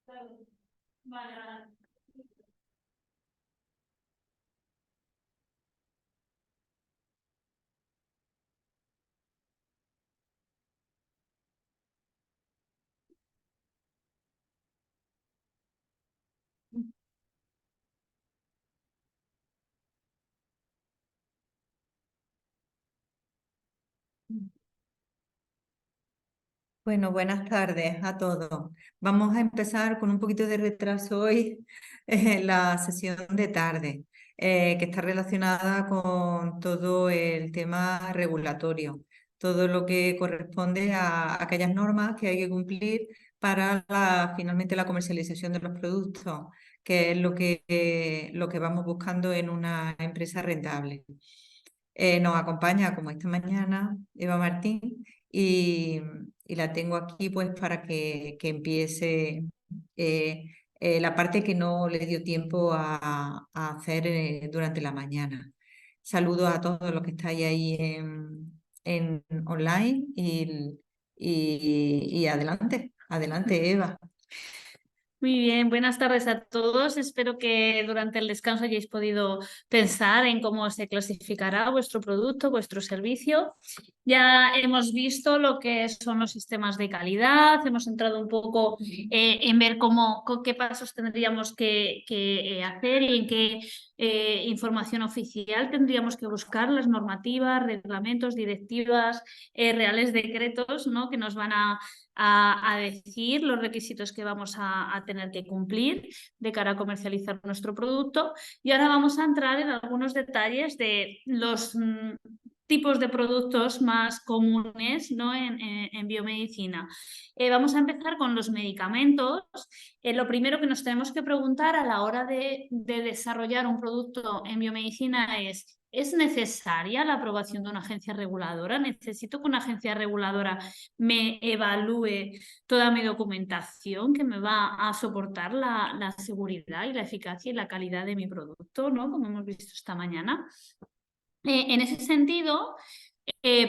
Vale, vale. Bueno, buenas tardes a todos. Vamos a empezar con un poquito de retraso hoy la sesión de tarde, que está relacionada con todo el tema regulatorio, todo lo que corresponde a aquellas normas que hay que cumplir para finalmente la comercialización de los productos, que es lo que vamos buscando en una empresa rentable. Nos acompaña, como esta mañana, Eva Martín, y, y la tengo aquí pues para que empiece eh, la parte que no le dio tiempo a hacer durante la mañana. Saludo a todos los que estáis ahí en online y adelante, adelante, Eva. Muy bien, buenas tardes a todos. Espero que durante el descanso hayáis podido pensar en cómo se clasificará vuestro producto, vuestro servicio. Ya hemos visto lo que son los sistemas de calidad, hemos entrado un poco en ver con qué pasos tendríamos que hacer y en qué información oficial tendríamos que buscar las normativas, reglamentos, directivas, reales decretos, ¿no? Que nos van a decir los requisitos que vamos a tener que cumplir de cara a comercializar nuestro producto. Y ahora vamos a entrar en algunos detalles de los tipos de productos más comunes, ¿no? en biomedicina. Vamos a empezar con los medicamentos. Lo primero que nos tenemos que preguntar a la hora de desarrollar un producto en biomedicina ¿es necesaria la aprobación de una agencia reguladora? ¿Necesito que una agencia reguladora me evalúe toda mi documentación que me va a soportar la seguridad y la eficacia y la calidad de mi producto, ¿no? Como hemos visto esta mañana? En ese sentido,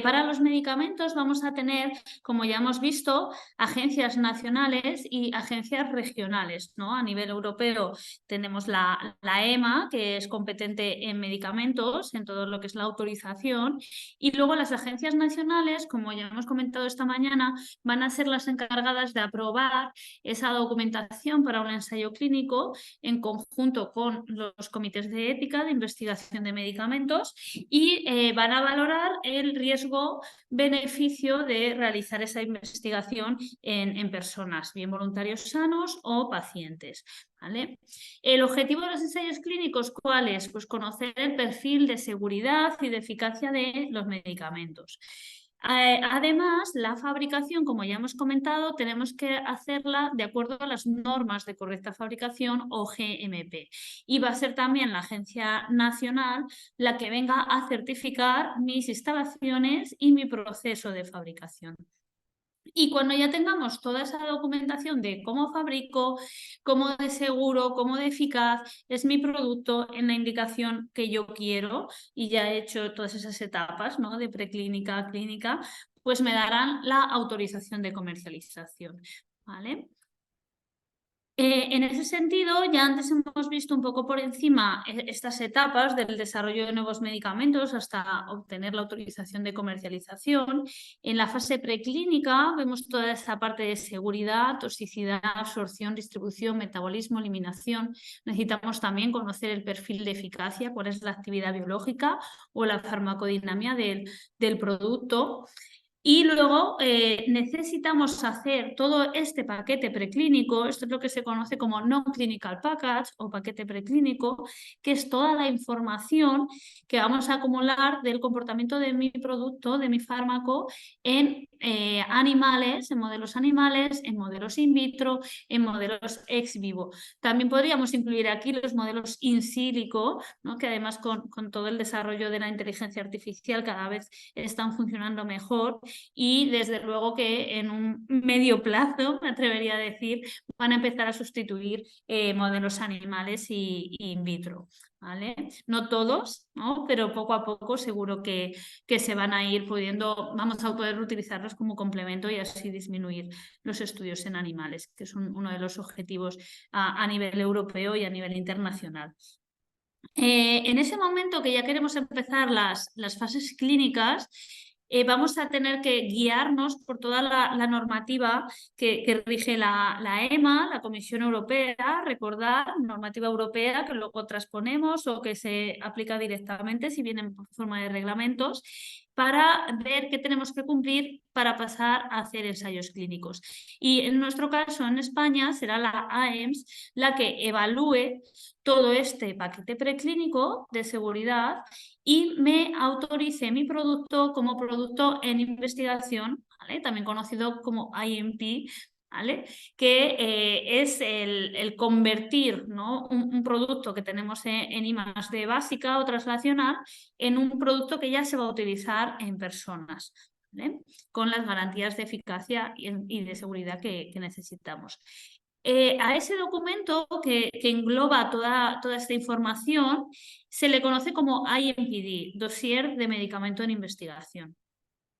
para los medicamentos vamos a tener, como ya hemos visto, agencias nacionales y agencias regionales, ¿no? A nivel europeo tenemos la EMA, que es competente en medicamentos, en todo lo que es la autorización, y luego las agencias nacionales, como ya hemos comentado esta mañana, van a ser las encargadas de aprobar esa documentación para un ensayo clínico en conjunto con los comités de ética de investigación de medicamentos y van a valorar el riesgo-beneficio de realizar esa investigación en personas, bien voluntarios sanos o pacientes. ¿Vale? El objetivo de los ensayos clínicos, ¿cuál es? Pues conocer el perfil de seguridad y de eficacia de los medicamentos. Además, la fabricación, como ya hemos comentado, tenemos que hacerla de acuerdo a las normas de correcta fabricación o GMP. Y va a ser también la Agencia Nacional la que venga a certificar mis instalaciones y mi proceso de fabricación. Y cuando ya tengamos toda esa documentación de cómo fabrico, cómo de seguro, cómo de eficaz es mi producto en la indicación que yo quiero y ya he hecho todas esas etapas, ¿no? De preclínica a clínica, pues me darán la autorización de comercialización. ¿Vale? En ese sentido, ya antes hemos visto un poco por encima estas etapas del desarrollo de nuevos medicamentos hasta obtener la autorización de comercialización. En la fase preclínica vemos toda esa parte de seguridad, toxicidad, absorción, distribución, metabolismo, eliminación. Necesitamos también conocer el perfil de eficacia, cuál es la actividad biológica o la farmacodinámica del producto. Y luego necesitamos hacer todo este paquete preclínico, esto es lo que se conoce como non-clinical package o paquete preclínico, que es toda la información que vamos a acumular del comportamiento de mi producto, de mi fármaco, en animales, en modelos in vitro, en modelos ex vivo. También podríamos incluir aquí los modelos in silico, ¿no? Que además con todo el desarrollo de la inteligencia artificial cada vez están funcionando mejor y desde luego que en un medio plazo, me atrevería a decir, van a empezar a sustituir modelos animales y in vitro. ¿vale? No todos, ¿no? Pero poco a poco seguro que se van a ir pudiendo, vamos a poder utilizarlos como complemento y así disminuir los estudios en animales, que es uno de los objetivos a nivel europeo y a nivel internacional. En ese momento que ya queremos empezar las fases clínicas, vamos a tener que guiarnos por toda la normativa que rige la EMA, la Comisión Europea, recordar, normativa europea que luego transponemos o que se aplica directamente si vienen por forma de reglamentos, para ver qué tenemos que cumplir para pasar a hacer ensayos clínicos. Y en nuestro caso, en España, será la AEMS la que evalúe todo este paquete preclínico de seguridad y me autorice mi producto como producto en investigación, ¿vale? También conocido como IMP, ¿vale? Que es el convertir, ¿no? un producto que tenemos en I+D básica o translacional en un producto que ya se va a utilizar en personas, ¿vale? Con las garantías de eficacia y de seguridad que necesitamos. A ese documento que engloba toda esta información se le conoce como IMPD, Dossier de Medicamento en Investigación.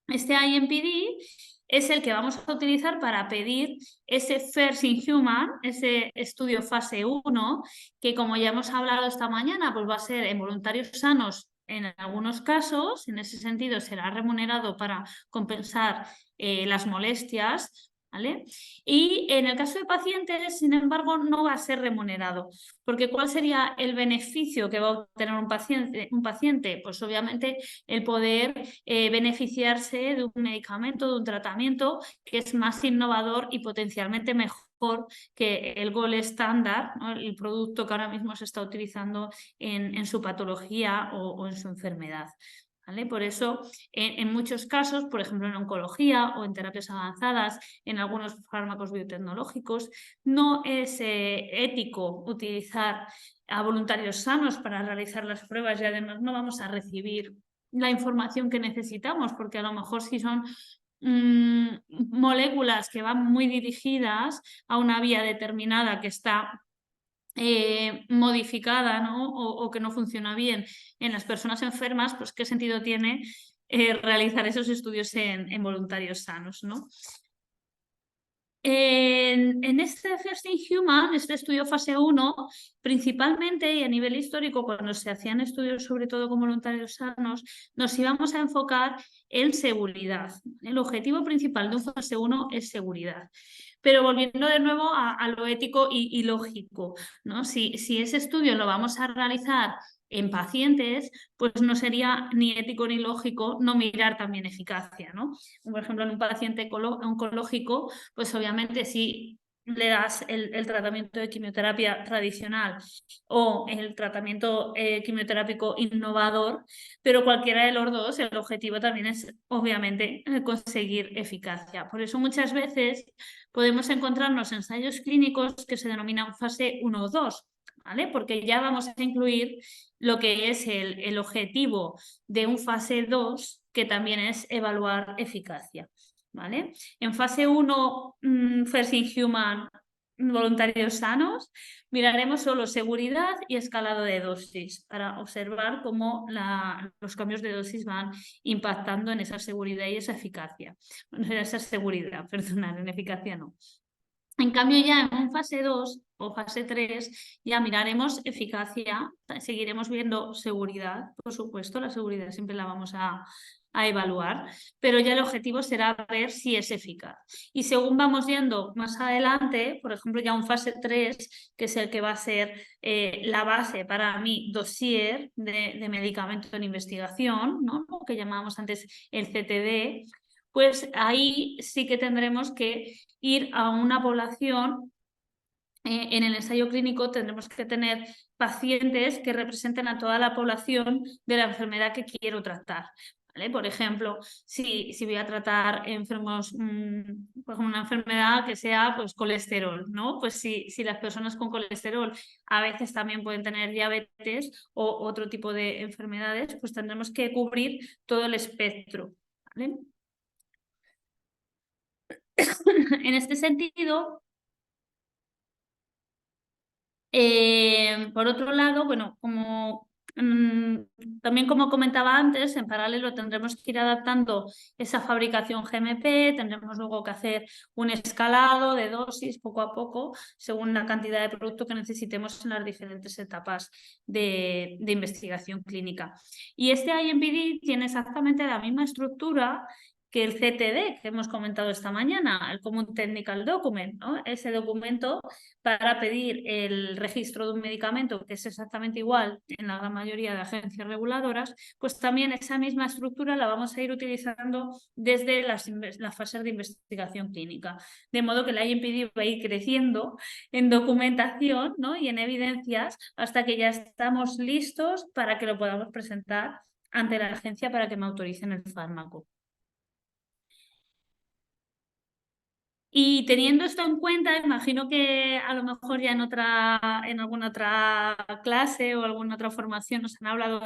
Este IMPD es el que vamos a utilizar para pedir ese First in Human, ese estudio fase 1, que como ya hemos hablado esta mañana, pues va a ser en voluntarios sanos en algunos casos, en ese sentido será remunerado para compensar las molestias, ¿vale? Y en el caso de pacientes, sin embargo, no va a ser remunerado, porque ¿cuál sería el beneficio que va a obtener un paciente? Pues obviamente el poder beneficiarse de un medicamento, de un tratamiento que es más innovador y potencialmente mejor que el gold estándar, ¿no? El producto que ahora mismo se está utilizando en su patología o en su enfermedad. ¿Vale? Por eso, en muchos casos, por ejemplo en oncología o en terapias avanzadas, en algunos fármacos biotecnológicos, no es ético utilizar a voluntarios sanos para realizar las pruebas y además no vamos a recibir la información que necesitamos, porque a lo mejor si son moléculas que van muy dirigidas a una vía determinada que está modificada, ¿no? o que no funciona bien en las personas enfermas, pues qué sentido tiene realizar esos estudios en voluntarios sanos, ¿no? En este First in Human, este estudio fase 1, principalmente y a nivel histórico, cuando se hacían estudios sobre todo con voluntarios sanos, nos íbamos a enfocar en seguridad. El objetivo principal de un fase 1 es seguridad. Pero volviendo de nuevo a lo ético y lógico, ¿no? Si ese estudio lo vamos a realizar en pacientes, pues no sería ni ético ni lógico no mirar también eficacia, ¿no? Por ejemplo, en un paciente oncológico, pues obviamente si le das el tratamiento de quimioterapia tradicional o el tratamiento quimioterápico innovador, pero cualquiera de los dos, el objetivo también es obviamente conseguir eficacia. Por eso muchas veces podemos encontrarnos ensayos clínicos que se denominan fase 1 o 2, ¿vale? Porque ya vamos a incluir lo que es el objetivo de un fase 2, que también es evaluar eficacia, ¿vale? En fase 1, First in Human, voluntarios sanos, miraremos solo seguridad y escalado de dosis para observar cómo los cambios de dosis van impactando en esa seguridad y esa eficacia. Bueno, esa seguridad, perdonad, en eficacia no. En cambio, ya en un fase 2 o fase 3 ya miraremos eficacia, seguiremos viendo seguridad, por supuesto, la seguridad siempre la vamos a evaluar, pero ya el objetivo será ver si es eficaz. Y según vamos yendo más adelante, por ejemplo, ya un fase 3, que es el que va a ser la base para mi dossier de medicamento en investigación, ¿no? Lo que llamábamos antes el CTD, pues ahí sí que tendremos que ir a una población. En el ensayo clínico tendremos que tener pacientes que representen a toda la población de la enfermedad que quiero tratar. ¿Vale? Por ejemplo, si voy a tratar enfermos, por ejemplo, una enfermedad que sea pues, colesterol, ¿no? Pues si las personas con colesterol a veces también pueden tener diabetes o otro tipo de enfermedades, pues tendremos que cubrir todo el espectro. ¿Vale? En este sentido, Por otro lado, bueno, también como comentaba antes, en paralelo tendremos que ir adaptando esa fabricación GMP, tendremos luego que hacer un escalado de dosis poco a poco, según la cantidad de producto que necesitemos en las diferentes etapas de investigación clínica. Y este IMPD tiene exactamente la misma estructura que el CTD que hemos comentado esta mañana, el Common Technical Document, ¿no? Ese documento para pedir el registro de un medicamento, que es exactamente igual en la gran mayoría de agencias reguladoras, pues también esa misma estructura la vamos a ir utilizando desde las fases de investigación clínica. De modo que la IMPD va a ir creciendo en documentación, ¿no? Y en evidencias hasta que ya estamos listos para que lo podamos presentar ante la agencia para que me autoricen el fármaco. Y teniendo esto en cuenta, imagino que a lo mejor ya en alguna otra clase o alguna otra formación nos han hablado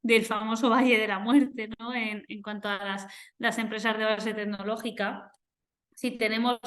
del famoso Valle de la Muerte, ¿no? En cuanto a las empresas de base tecnológica. Si tenemos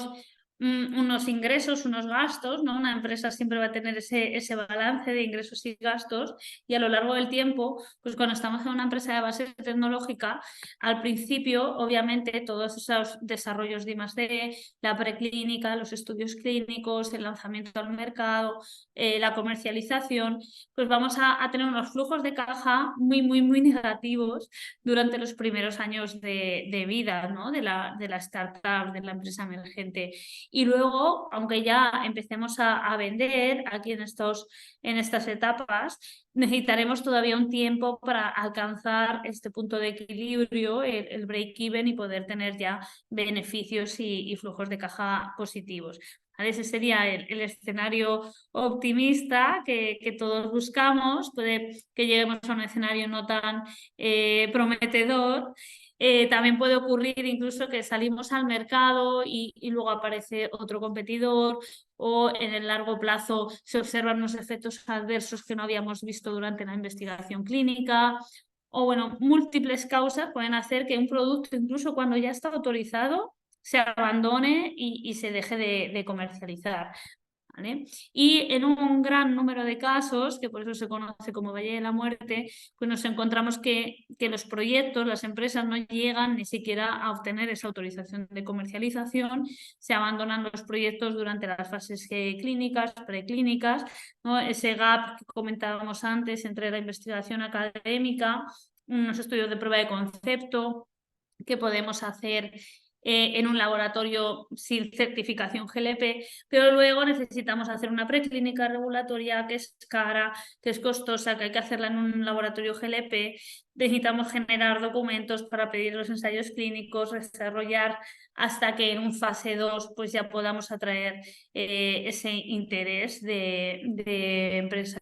unos ingresos, unos gastos, ¿no? Una empresa siempre va a tener ese balance de ingresos y gastos, y a lo largo del tiempo, pues cuando estamos en una empresa de base tecnológica, al principio, obviamente, todos esos desarrollos de I+D, la preclínica, los estudios clínicos, el lanzamiento al mercado, la comercialización, pues vamos a tener unos flujos de caja muy, muy, muy negativos durante los primeros años de vida, ¿no? de la startup, de la empresa emergente. Y luego, aunque ya empecemos a vender aquí en estas etapas, necesitaremos todavía un tiempo para alcanzar este punto de equilibrio, el break-even, y poder tener ya beneficios y flujos de caja positivos. Ese sería el escenario optimista que todos buscamos. Puede que lleguemos a un escenario no tan prometedor. También puede ocurrir incluso que salimos al mercado y luego aparece otro competidor, o en el largo plazo se observan unos efectos adversos que no habíamos visto durante la investigación clínica. O bueno, múltiples causas pueden hacer que un producto, incluso cuando ya está autorizado, se abandone y se deje de comercializar. ¿Vale? Y en un gran número de casos, que por eso se conoce como Valle de la Muerte, pues nos encontramos que los proyectos, las empresas no llegan ni siquiera a obtener esa autorización de comercialización, se abandonan los proyectos durante las fases clínicas, preclínicas, ¿no? Ese gap que comentábamos antes entre la investigación académica, unos estudios de prueba de concepto que podemos hacer en un laboratorio sin certificación GLP, pero luego necesitamos hacer una preclínica regulatoria que es cara, que es costosa, que hay que hacerla en un laboratorio GLP. Necesitamos generar documentos para pedir los ensayos clínicos, desarrollar hasta que en un fase 2 pues ya podamos atraer ese interés de empresas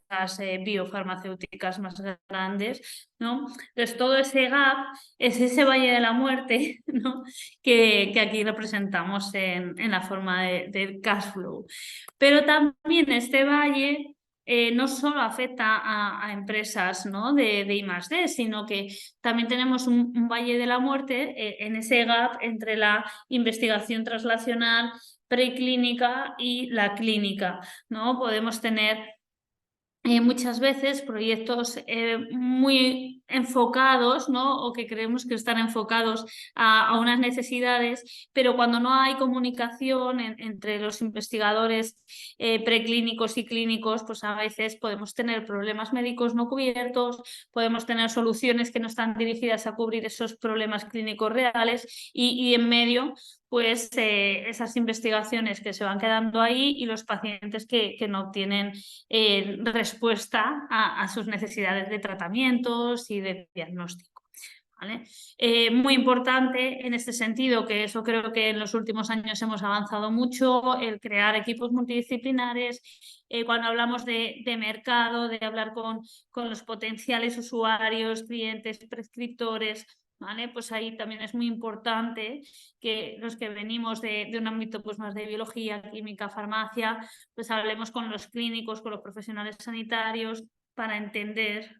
biofarmacéuticas más grandes, ¿no? Entonces todo ese gap es ese valle de la muerte, ¿no? que aquí representamos en la forma de cash flow. Pero también este valle no solo afecta a empresas, ¿no? de I+D, sino que también tenemos un valle de la muerte en ese gap entre la investigación translacional, preclínica y la clínica, ¿no? Podemos tener muchas veces proyectos muy enfocados, ¿no? O que creemos que están enfocados a unas necesidades, pero cuando no hay comunicación entre los investigadores preclínicos y clínicos, pues a veces podemos tener problemas médicos no cubiertos, podemos tener soluciones que no están dirigidas a cubrir esos problemas clínicos reales, y en medio pues esas investigaciones que se van quedando ahí y los pacientes que no obtienen respuesta a sus necesidades de tratamientos y de diagnóstico. ¿Vale? Muy importante en este sentido, que eso creo que en los últimos años hemos avanzado mucho, el crear equipos multidisciplinares. Cuando hablamos de mercado, de hablar con los potenciales usuarios, clientes, prescriptores, ¿vale? Pues ahí también es muy importante que los que venimos de un ámbito pues más de biología, química, farmacia, pues hablemos con los clínicos, con los profesionales sanitarios, para entender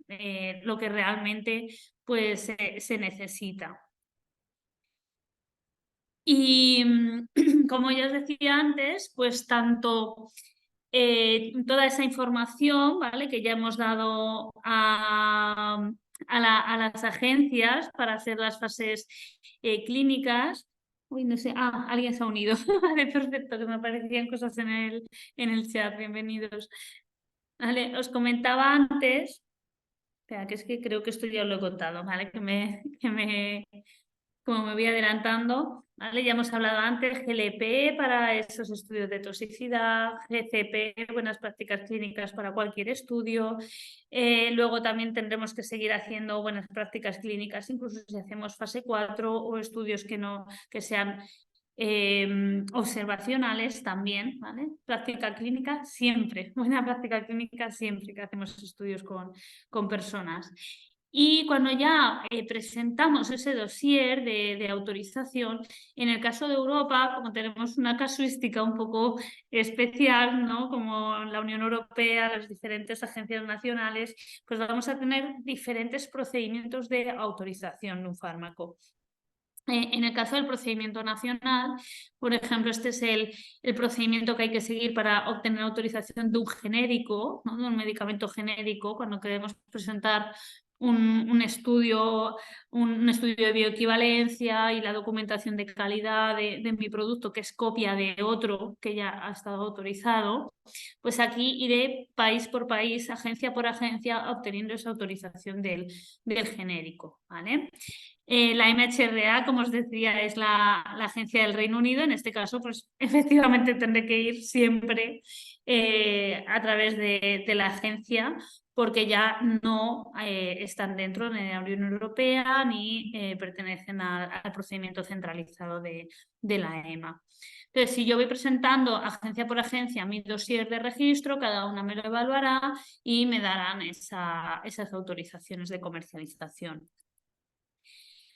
lo que realmente pues, se necesita. Y como ya os decía antes, pues tanto toda esa información, ¿vale?, que ya hemos dado a las agencias para hacer las fases clínicas. Uy, no sé, alguien se ha unido. Vale, perfecto, que me aparecían cosas en el chat, bienvenidos. Vale, os comentaba antes, espera, que es que creo que esto ya lo he contado, ¿vale? Como me voy adelantando, ¿vale? Ya hemos hablado antes, GLP para esos estudios de toxicidad, GCP, buenas prácticas clínicas para cualquier estudio. Luego también tendremos que seguir haciendo buenas prácticas clínicas, incluso si hacemos fase 4 o estudios que sean observacionales también, ¿vale? Práctica clínica siempre, buena práctica clínica siempre que hacemos estudios con personas. Y cuando ya presentamos ese dossier de autorización, en el caso de Europa, como tenemos una casuística un poco especial, ¿no?, como la Unión Europea, las diferentes agencias nacionales, pues vamos a tener diferentes procedimientos de autorización de un fármaco. En el caso del procedimiento nacional, por ejemplo, este es el procedimiento que hay que seguir para obtener autorización de un genérico, ¿no?, de un medicamento genérico, cuando queremos presentar un estudio de bioequivalencia y la documentación de calidad de mi producto, que es copia de otro que ya ha estado autorizado. Pues aquí iré país por país, agencia por agencia, obteniendo esa autorización del genérico, ¿vale? La MHRA, como os decía, es la agencia del Reino Unido. En este caso, pues efectivamente tendré que ir siempre a través de la agencia, porque ya no están dentro de la Unión Europea ni pertenecen al procedimiento centralizado de la EMA. Entonces, si yo voy presentando agencia por agencia mi dossier de registro, cada una me lo evaluará y me darán esas autorizaciones de comercialización.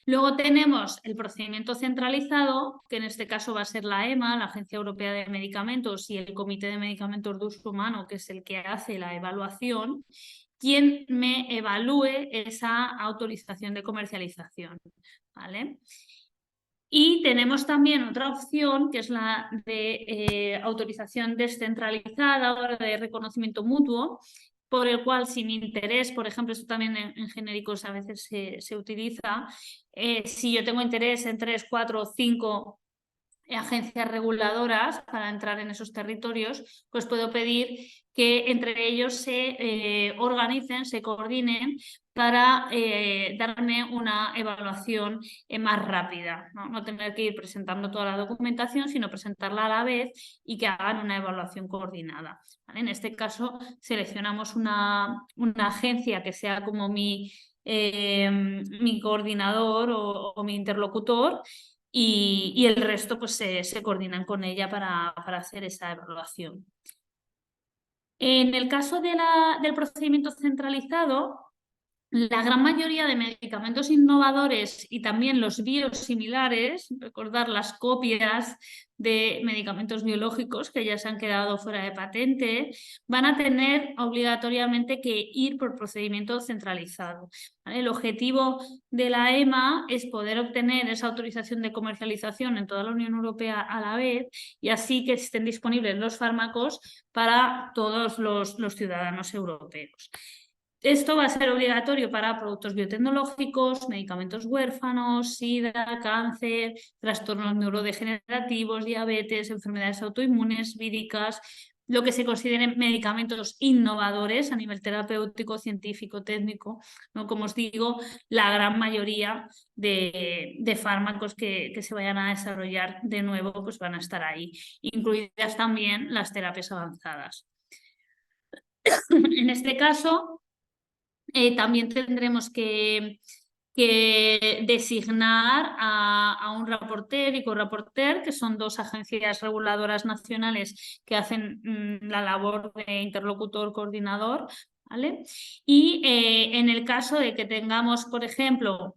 Luego tenemos el procedimiento centralizado, que en este caso va a ser la EMA, la Agencia Europea de Medicamentos, y el Comité de Medicamentos de Uso Humano, que es el que hace la evaluación, quien me evalúe esa autorización de comercialización, ¿vale? Y tenemos también otra opción, que es la de autorización descentralizada o de reconocimiento mutuo, por el cual sin interés, por ejemplo, esto también en genéricos a veces se utiliza, si yo tengo interés en 3, 4 o 5 agencias reguladoras para entrar en esos territorios, pues puedo pedir que entre ellos se organicen, se coordinen para darme una evaluación más rápida, ¿no? No tener que ir presentando toda la documentación, sino presentarla a la vez y que hagan una evaluación coordinada, ¿vale? En este caso seleccionamos una agencia que sea como mi coordinador o mi interlocutor, y el resto pues se coordinan con ella para hacer esa evaluación. En el caso del procedimiento centralizado, la gran mayoría de medicamentos innovadores y también los biosimilares, recordar las copias de medicamentos biológicos que ya se han quedado fuera de patente, van a tener obligatoriamente que ir por procedimiento centralizado, ¿vale? El objetivo de la EMA es poder obtener esa autorización de comercialización en toda la Unión Europea a la vez, y así que estén disponibles los fármacos para todos los ciudadanos europeos. Esto va a ser obligatorio para productos biotecnológicos, medicamentos huérfanos, SIDA, cáncer, trastornos neurodegenerativos, diabetes, enfermedades autoinmunes, víricas, lo que se consideren medicamentos innovadores a nivel terapéutico, científico, técnico, ¿no? Como os digo, la gran mayoría de fármacos que se vayan a desarrollar de nuevo pues van a estar ahí, incluidas también las terapias avanzadas. En este caso, también tendremos que designar a un rapporteur y corrapporteur, que son dos agencias reguladoras nacionales que hacen la labor de interlocutor coordinador, ¿vale? Y en el caso de que tengamos, por ejemplo,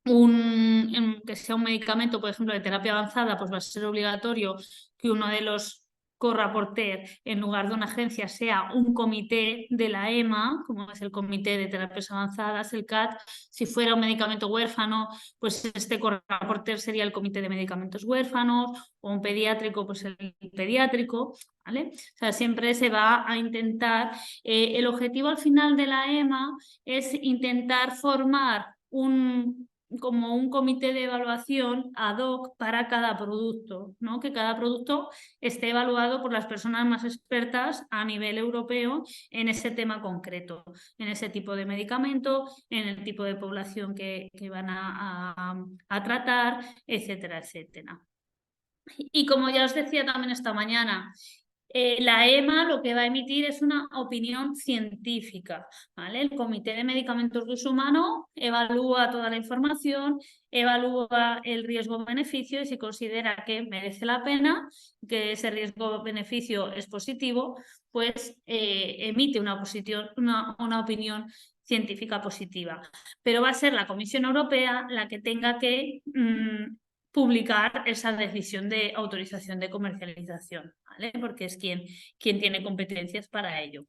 que sea un medicamento, por ejemplo, de terapia avanzada, pues va a ser obligatorio que uno de los corraporter, en lugar de una agencia, sea un comité de la EMA, como es el Comité de Terapias Avanzadas, el CAT. Si fuera un medicamento huérfano, pues este corraporter sería el Comité de Medicamentos Huérfanos, o un pediátrico, pues el pediátrico, ¿vale? O sea, siempre se va a intentar, el objetivo al final de la EMA es intentar formar como un comité de evaluación ad hoc para cada producto, ¿no? Que cada producto esté evaluado por las personas más expertas a nivel europeo en ese tema concreto, en ese tipo de medicamento, en el tipo de población que van a tratar, etcétera, etcétera. Y como ya os decía también esta mañana, la EMA lo que va a emitir es una opinión científica, ¿vale? El Comité de Medicamentos de Uso Humano evalúa toda la información, evalúa el riesgo-beneficio y si considera que merece la pena, que ese riesgo-beneficio es positivo, pues emite una opinión científica positiva. Pero va a ser la Comisión Europea la que tenga que publicar esa decisión de autorización de comercialización, ¿vale? Porque es quien tiene competencias para ello.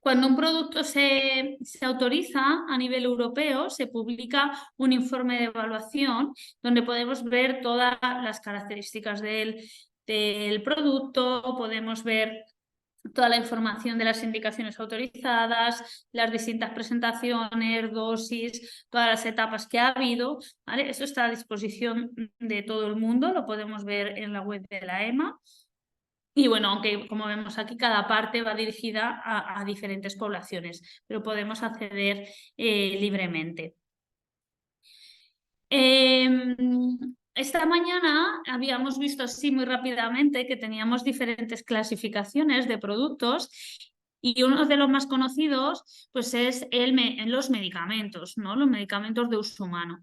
Cuando un producto se autoriza a nivel europeo, se publica un informe de evaluación donde podemos ver todas las características del producto, podemos ver toda la información de las indicaciones autorizadas, las distintas presentaciones, dosis, todas las etapas que ha habido, ¿vale? Eso está a disposición de todo el mundo, lo podemos ver en la web de la EMA. Y bueno, aunque como vemos aquí, cada parte va dirigida a diferentes poblaciones, pero podemos acceder libremente. Esta mañana habíamos visto así muy rápidamente que teníamos diferentes clasificaciones de productos y uno de los más conocidos pues es los medicamentos, ¿no? Los medicamentos de uso humano.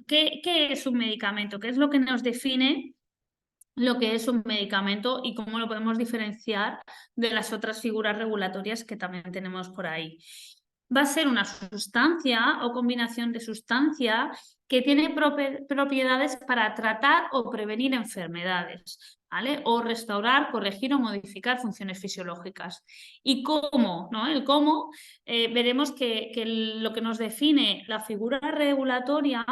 ¿Qué es un medicamento? ¿Qué es lo que nos define lo que es un medicamento y cómo lo podemos diferenciar de las otras figuras regulatorias que también tenemos por ahí? Va a ser una sustancia o combinación de sustancia que tiene propiedades para tratar o prevenir enfermedades, ¿vale? O restaurar, corregir o modificar funciones fisiológicas. ¿Y cómo? ¿No? El cómo, veremos que lo que nos define la figura regulatoria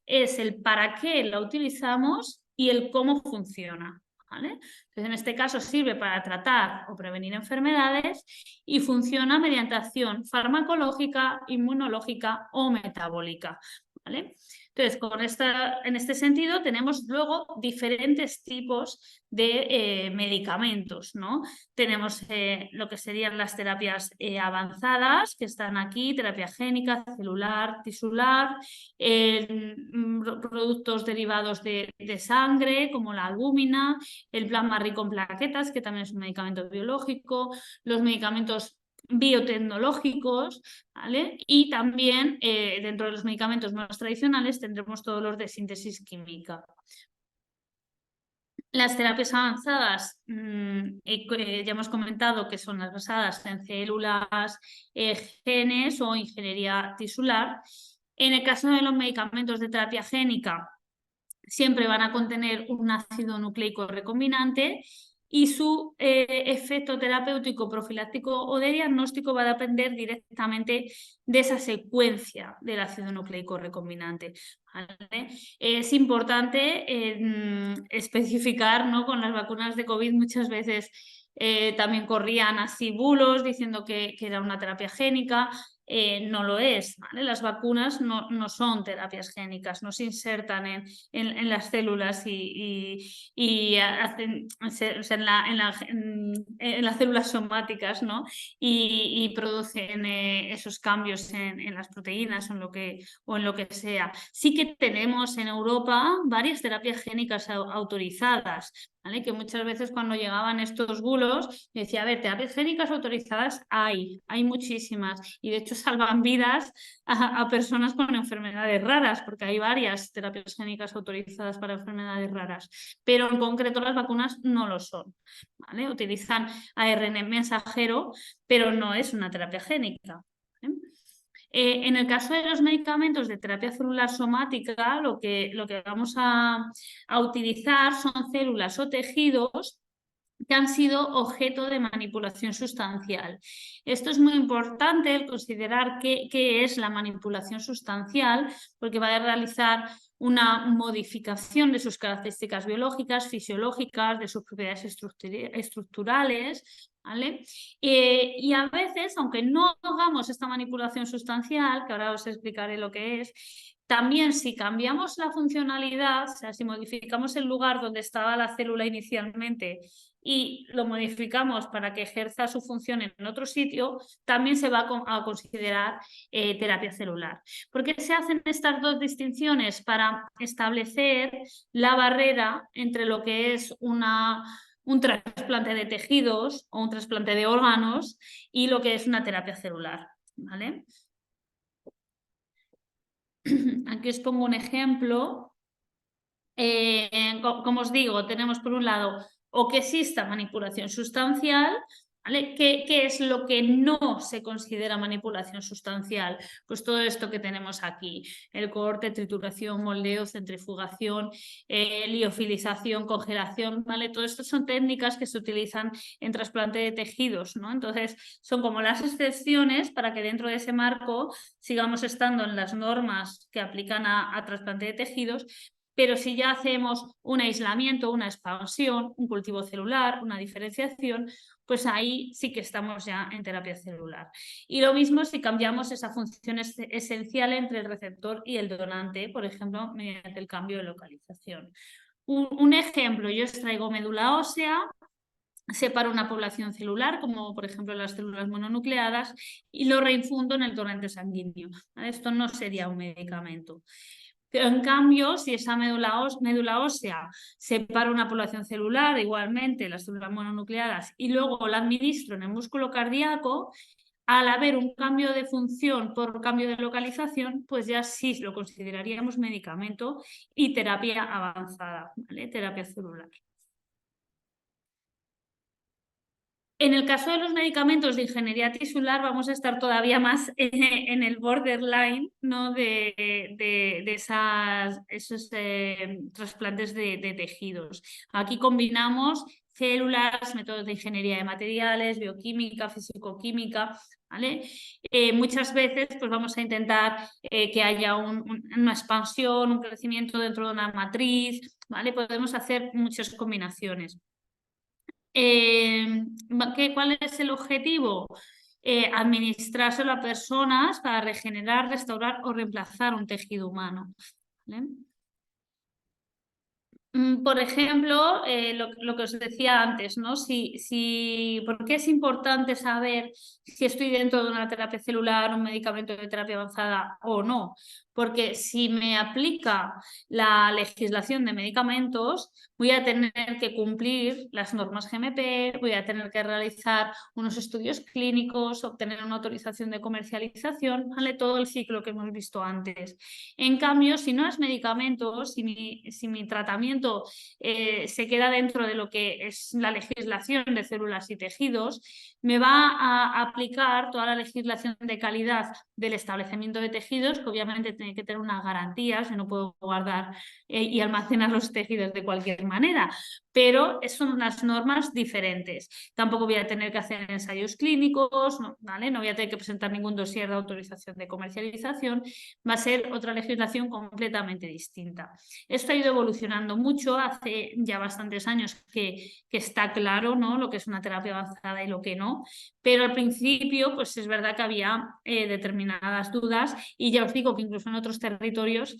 es el para qué la utilizamos y el cómo funciona. ¿Vale? Entonces, en este caso sirve para tratar o prevenir enfermedades y funciona mediante acción farmacológica, inmunológica o metabólica. ¿Vale? Entonces, en este sentido, tenemos luego diferentes tipos de medicamentos, ¿no? Tenemos lo que serían las terapias avanzadas, que están aquí, terapia génica, celular, tisular, productos derivados de sangre, como la albúmina, el plasma rico en plaquetas, que también es un medicamento biológico, los medicamentos biotecnológicos, ¿vale? Y también dentro de los medicamentos más tradicionales tendremos todos los de síntesis química. Las terapias avanzadas, ya hemos comentado que son las basadas en células, genes o ingeniería tisular. En el caso de los medicamentos de terapia génica, siempre van a contener un ácido nucleico recombinante y su efecto terapéutico, profiláctico o de diagnóstico va a depender directamente de esa secuencia del ácido nucleico recombinante. ¿Vale? Es importante especificar, ¿no? Con las vacunas de COVID muchas veces también corrían así bulos diciendo que era una terapia génica. No lo es, ¿vale? Las vacunas no son terapias génicas, no se insertan en las células y hacen, en las células somáticas, ¿no? Y producen esos cambios en las proteínas o en lo que sea. Sí que tenemos en Europa varias terapias génicas autorizadas, ¿vale? Que muchas veces cuando llegaban estos bulos, decía, a ver, terapias génicas autorizadas hay muchísimas y de hecho salvan vidas a personas con enfermedades raras, porque hay varias terapias génicas autorizadas para enfermedades raras, pero en concreto las vacunas no lo son, ¿vale? Utilizan ARN mensajero, pero no es una terapia génica. En el caso de los medicamentos de terapia celular somática, lo que vamos a utilizar son células o tejidos que han sido objeto de manipulación sustancial. Esto es muy importante, el considerar qué es la manipulación sustancial, porque va a realizar una modificación de sus características biológicas, fisiológicas, de sus propiedades estructurales, ¿vale? Y a veces, aunque no hagamos esta manipulación sustancial, que ahora os explicaré lo que es, también si cambiamos la funcionalidad, o sea, si modificamos el lugar donde estaba la célula inicialmente y lo modificamos para que ejerza su función en otro sitio, también se va a considerar terapia celular. ¿Por qué se hacen estas dos distinciones? Para establecer la barrera entre lo que es un trasplante de tejidos o un trasplante de órganos y lo que es una terapia celular, ¿vale? Aquí os pongo un ejemplo. Como os digo, tenemos por un lado o que exista manipulación sustancial, ¿vale? ¿Qué es lo que no se considera manipulación sustancial? Pues todo esto que tenemos aquí, el corte, trituración, moldeo, centrifugación, liofilización, congelación, ¿vale? Todo esto son técnicas que se utilizan en trasplante de tejidos, ¿no? Entonces, son como las excepciones para que dentro de ese marco sigamos estando en las normas que aplican a trasplante de tejidos. Pero si ya hacemos un aislamiento, una expansión, un cultivo celular, una diferenciación, pues ahí sí que estamos ya en terapia celular. Y lo mismo si cambiamos esa función esencial entre el receptor y el donante, por ejemplo, mediante el cambio de localización. Un ejemplo, yo extraigo médula ósea, separo una población celular, como por ejemplo las células mononucleadas, y lo reinfundo en el torrente sanguíneo. Esto no sería un medicamento. Pero en cambio, si esa médula ósea separa una población celular, igualmente las células mononucleadas, y luego la administro en el músculo cardíaco, al haber un cambio de función por cambio de localización, pues ya sí lo consideraríamos medicamento y terapia avanzada, ¿vale? Terapia celular. En el caso de los medicamentos de ingeniería tisular vamos a estar todavía más en el borderline, ¿no? de esos trasplantes de tejidos. Aquí combinamos células, métodos de ingeniería de materiales, bioquímica, fisicoquímica, ¿vale? Muchas veces pues vamos a intentar que haya una expansión, un crecimiento dentro de una matriz, ¿vale? Podemos hacer muchas combinaciones. ¿Cuál es el objetivo? Administrárselo a personas para regenerar, restaurar o reemplazar un tejido humano, ¿vale? Por ejemplo, lo que os decía antes, ¿no? ¿Por qué es importante saber si estoy dentro de una terapia celular, un medicamento de terapia avanzada o no? Porque si me aplica la legislación de medicamentos, voy a tener que cumplir las normas GMP, voy a tener que realizar unos estudios clínicos, obtener una autorización de comercialización, ¿vale? Todo el ciclo que hemos visto antes. En cambio, si no es medicamento, si mi tratamiento se queda dentro de lo que es la legislación de células y tejidos, me va a aplicar toda la legislación de calidad del establecimiento de tejidos, que obviamente tiene que tener unas garantías, yo no puedo guardar y almacenar los tejidos de cualquier manera, pero son unas normas diferentes. Tampoco voy a tener que hacer ensayos clínicos, ¿vale? No voy a tener que presentar ningún dossier de autorización de comercialización, va a ser otra legislación completamente distinta. Esto ha ido evolucionando mucho, hace ya bastantes años que está claro, ¿no? Lo que es una terapia avanzada y lo que no, pero al principio pues es verdad que había determinadas dudas y ya os digo que incluso en otros territorios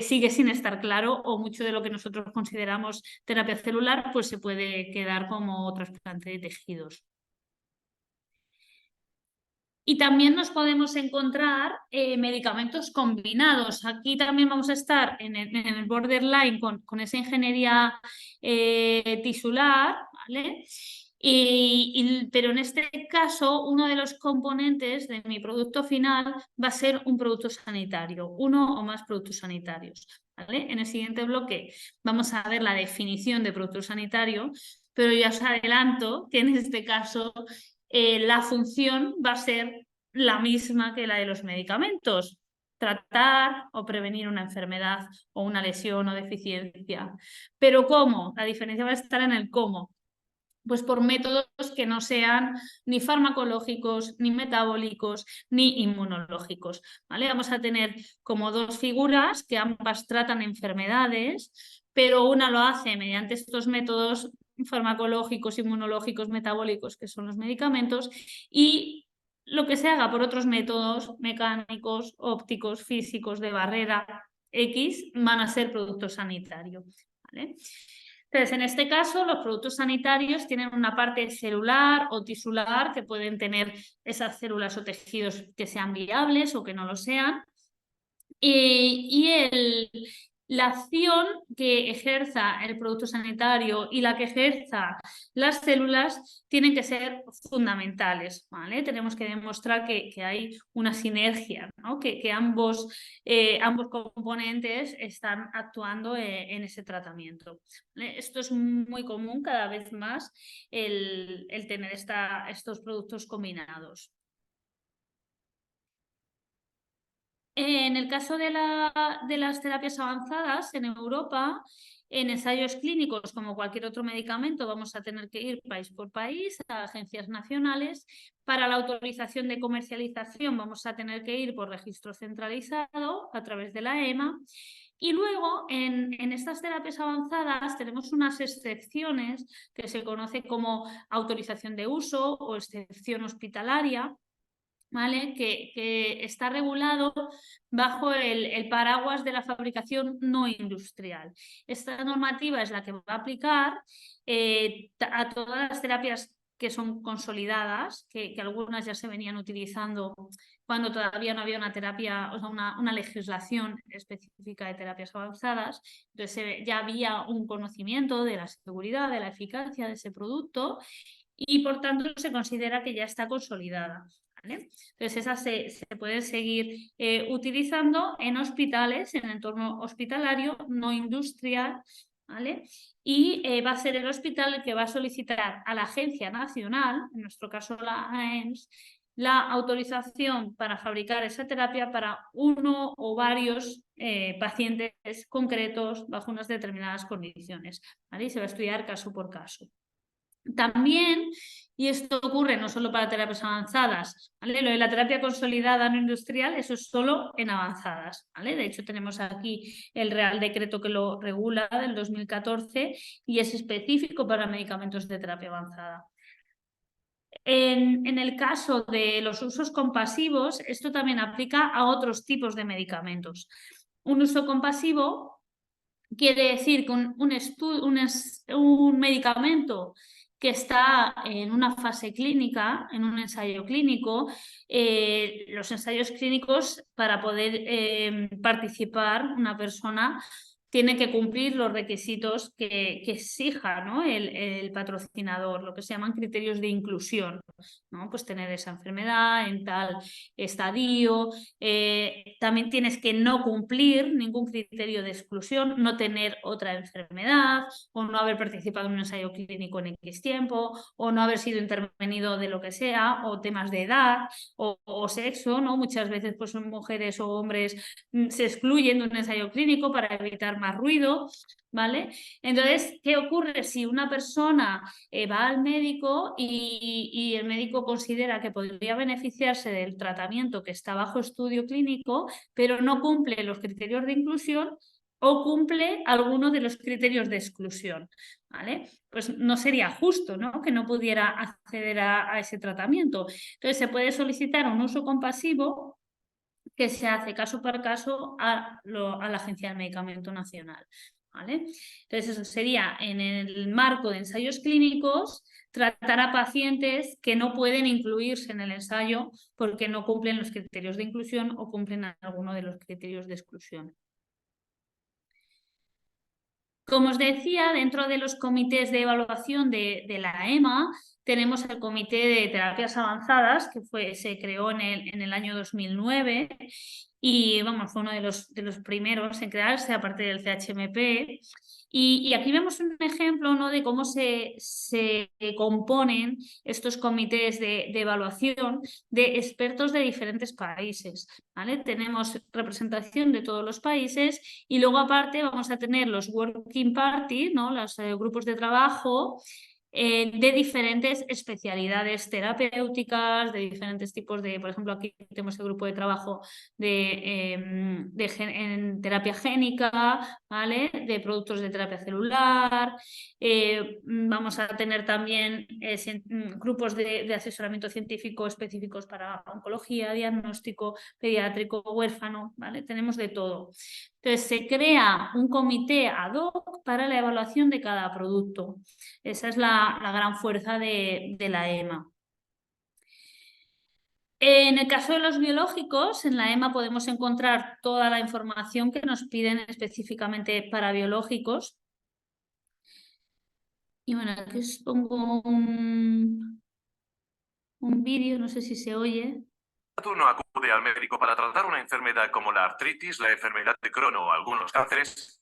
sigue sin estar claro o mucho de lo que nosotros consideramos terapia celular pues se puede quedar como trasplante de tejidos. Y también nos podemos encontrar medicamentos combinados. Aquí también vamos a estar en el borderline con esa ingeniería tisular, ¿vale? Pero en este caso, uno de los componentes de mi producto final va a ser un producto sanitario, uno o más productos sanitarios, ¿vale? En el siguiente bloque vamos a ver la definición de producto sanitario, pero ya os adelanto que en este caso la función va a ser la misma que la de los medicamentos: tratar o prevenir una enfermedad o una lesión o deficiencia. ¿Pero cómo? La diferencia va a estar en el cómo. Pues por métodos que no sean ni farmacológicos, ni metabólicos, ni inmunológicos, ¿vale? Vamos a tener como dos figuras que ambas tratan enfermedades, pero una lo hace mediante estos métodos farmacológicos, inmunológicos, metabólicos, que son los medicamentos, y lo que se haga por otros métodos mecánicos, ópticos, físicos, de barrera X, van a ser productos sanitarios, ¿vale? Entonces, en este caso, los productos sanitarios tienen una parte celular o tisular, que pueden tener esas células o tejidos que sean viables o que no lo sean. La acción que ejerza el producto sanitario y la que ejerza las células tienen que ser fundamentales, ¿vale? Tenemos que demostrar que hay una sinergia, ¿no? Que ambos componentes están actuando en ese tratamiento, ¿vale? Esto es muy común cada vez más, el tener estos productos combinados. En el caso de las terapias avanzadas en Europa, en ensayos clínicos, como cualquier otro medicamento, vamos a tener que ir país por país a agencias nacionales. Para la autorización de comercialización vamos a tener que ir por registro centralizado a través de la EMA. Y luego, en estas terapias avanzadas tenemos unas excepciones que se conoce como autorización de uso o excepción hospitalaria, ¿vale? Que está regulado bajo el paraguas de la fabricación no industrial. Esta normativa es la que va a aplicar a todas las terapias que son consolidadas, que algunas ya se venían utilizando cuando todavía no había una terapia, o sea, una legislación específica de terapias avanzadas. Entonces ya había un conocimiento de la seguridad, de la eficacia de ese producto, y por tanto se considera que ya está consolidada, ¿vale? Entonces esas se pueden seguir utilizando en hospitales, en el entorno hospitalario, no industrial, ¿vale? Y va a ser el hospital el que va a solicitar a la Agencia Nacional, en nuestro caso la AEMS, la autorización para fabricar esa terapia para uno o varios pacientes concretos bajo unas determinadas condiciones, ¿vale? Y se va a estudiar caso por caso. También, y esto ocurre no solo para terapias avanzadas, ¿vale? Lo de la terapia consolidada no industrial, eso es solo en avanzadas, ¿vale? De hecho, tenemos aquí el Real Decreto que lo regula del 2014 y es específico para medicamentos de terapia avanzada. En el caso de los usos compasivos, esto también aplica a otros tipos de medicamentos. Un uso compasivo quiere decir que un medicamento que está en una fase clínica, en un ensayo clínico, los ensayos clínicos, para poder participar una persona, tiene que cumplir los requisitos que exija, ¿no? el patrocinador, lo que se llaman criterios de inclusión, ¿no? Pues tener esa enfermedad en tal estadio. También tienes que no cumplir ningún criterio de exclusión, no tener otra enfermedad, o no haber participado en un ensayo clínico en X tiempo, o no haber sido intervenido de lo que sea, o temas de edad o sexo, ¿no? Muchas veces pues son mujeres o hombres se excluyen de un ensayo clínico para evitar más ruido, ¿vale? Entonces, ¿qué ocurre si una persona va al médico y el médico considera que podría beneficiarse del tratamiento que está bajo estudio clínico, pero no cumple los criterios de inclusión o cumple alguno de los criterios de exclusión, ¿vale? Pues no sería justo, ¿no? Que no pudiera acceder a ese tratamiento. Entonces, se puede solicitar un uso compasivo que se hace caso por caso a la Agencia del Medicamento Nacional, ¿vale? Entonces, eso sería en el marco de ensayos clínicos, tratar a pacientes que no pueden incluirse en el ensayo porque no cumplen los criterios de inclusión o cumplen alguno de los criterios de exclusión. Como os decía, dentro de los comités de evaluación de la EMA tenemos el Comité de Terapias Avanzadas, que se creó en el año 2009 y fue uno de los primeros en crearse, aparte del CHMP. Y aquí vemos un ejemplo, ¿no?, de cómo se componen estos comités de evaluación de expertos de diferentes países, ¿vale? Tenemos representación de todos los países y luego aparte vamos a tener los working party, ¿no?, los grupos de trabajo de diferentes especialidades terapéuticas, de diferentes tipos de, por ejemplo, aquí tenemos el grupo de trabajo en terapia génica, ¿vale?, de productos de terapia celular. Vamos a tener también grupos de asesoramiento científico específicos para oncología, diagnóstico pediátrico, huérfano, ¿vale? Tenemos de todo. Entonces se crea un comité ad hoc para la evaluación de cada producto. Esa es la gran fuerza de la EMA. En el caso de los biológicos, en la EMA podemos encontrar toda la información que nos piden específicamente para biológicos. Y bueno, aquí os pongo un vídeo, no sé si se oye. Uno acude al médico para tratar una enfermedad como la artritis, la enfermedad de Crohn o algunos cánceres.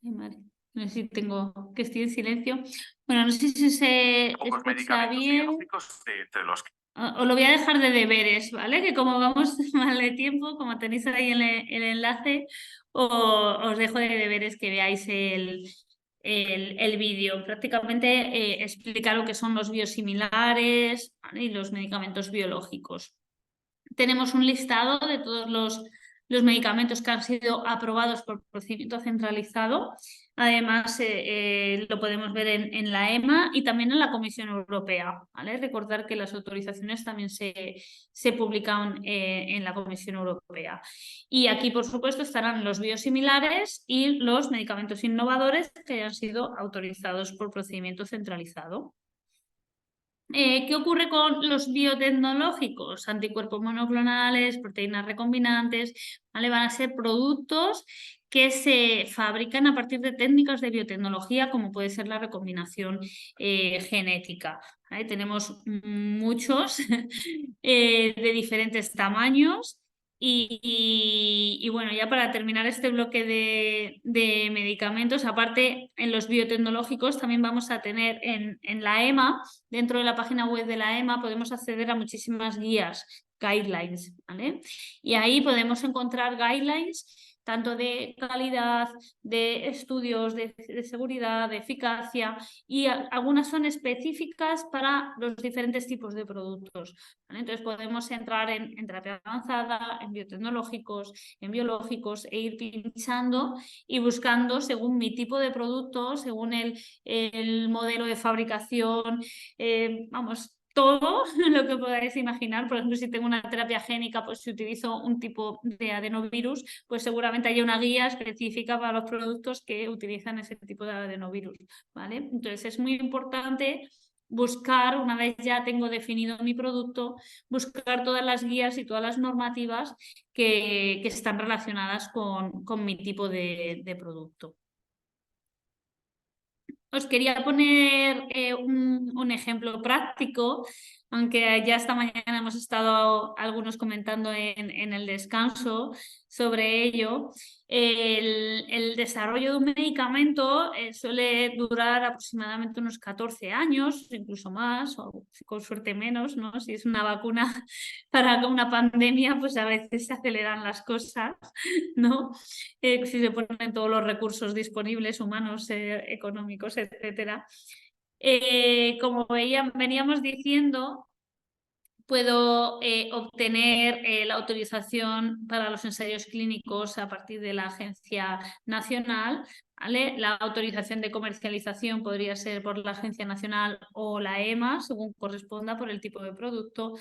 Vale. No sé si tengo que estoy en silencio. Bueno, no sé si se Pocos escucha medicamentos bien. biológicos entre los que... Os lo voy a dejar de deberes, ¿vale? Que como vamos mal de tiempo, como tenéis ahí el enlace, os dejo de deberes que veáis el vídeo. Prácticamente explica lo que son los biosimilares, ¿vale?, y los medicamentos biológicos. Tenemos un listado de todos los medicamentos que han sido aprobados por procedimiento centralizado. Además, lo podemos ver en la EMA y también en la Comisión Europea, ¿vale? Recordar que las autorizaciones también se publican en la Comisión Europea. Y aquí, por supuesto, estarán los biosimilares y los medicamentos innovadores que hayan sido autorizados por procedimiento centralizado. ¿Qué ocurre con los biotecnológicos? Anticuerpos monoclonales, proteínas recombinantes, ¿vale? Van a ser productos que se fabrican a partir de técnicas de biotecnología, como puede ser la recombinación genética, ¿vale? Tenemos muchos de diferentes tamaños. Y bueno, ya para terminar este bloque de medicamentos, aparte en los biotecnológicos también vamos a tener en la EMA, dentro de la página web de la EMA podemos acceder a muchísimas guías, guidelines, ¿vale? Y ahí podemos encontrar guidelines tanto de calidad, de estudios de seguridad, de eficacia, y algunas son específicas para los diferentes tipos de productos, ¿vale? Entonces podemos entrar en terapia avanzada, en biotecnológicos, en biológicos e ir pinchando y buscando según mi tipo de producto, según el modelo de fabricación, vamos, todo lo que podáis imaginar. Por ejemplo, si tengo una terapia génica, pues si utilizo un tipo de adenovirus, pues seguramente hay una guía específica para los productos que utilizan ese tipo de adenovirus, ¿vale? Entonces es muy importante buscar, una vez ya tengo definido mi producto, buscar todas las guías y todas las normativas que están relacionadas con mi tipo de producto. Os quería poner un ejemplo práctico, aunque ya esta mañana hemos estado algunos comentando en el descanso sobre ello. El desarrollo de un medicamento suele durar aproximadamente unos 14 años, incluso más, o con suerte menos, ¿no? Si es una vacuna para una pandemia, pues a veces se aceleran las cosas, ¿no? Si se ponen todos los recursos disponibles, humanos, económicos, etcétera. Como veníamos diciendo, puedo obtener la autorización para los ensayos clínicos a partir de la Agencia Nacional, ¿vale? La autorización de comercialización podría ser por la Agencia Nacional o la EMA, según corresponda por el tipo de producto.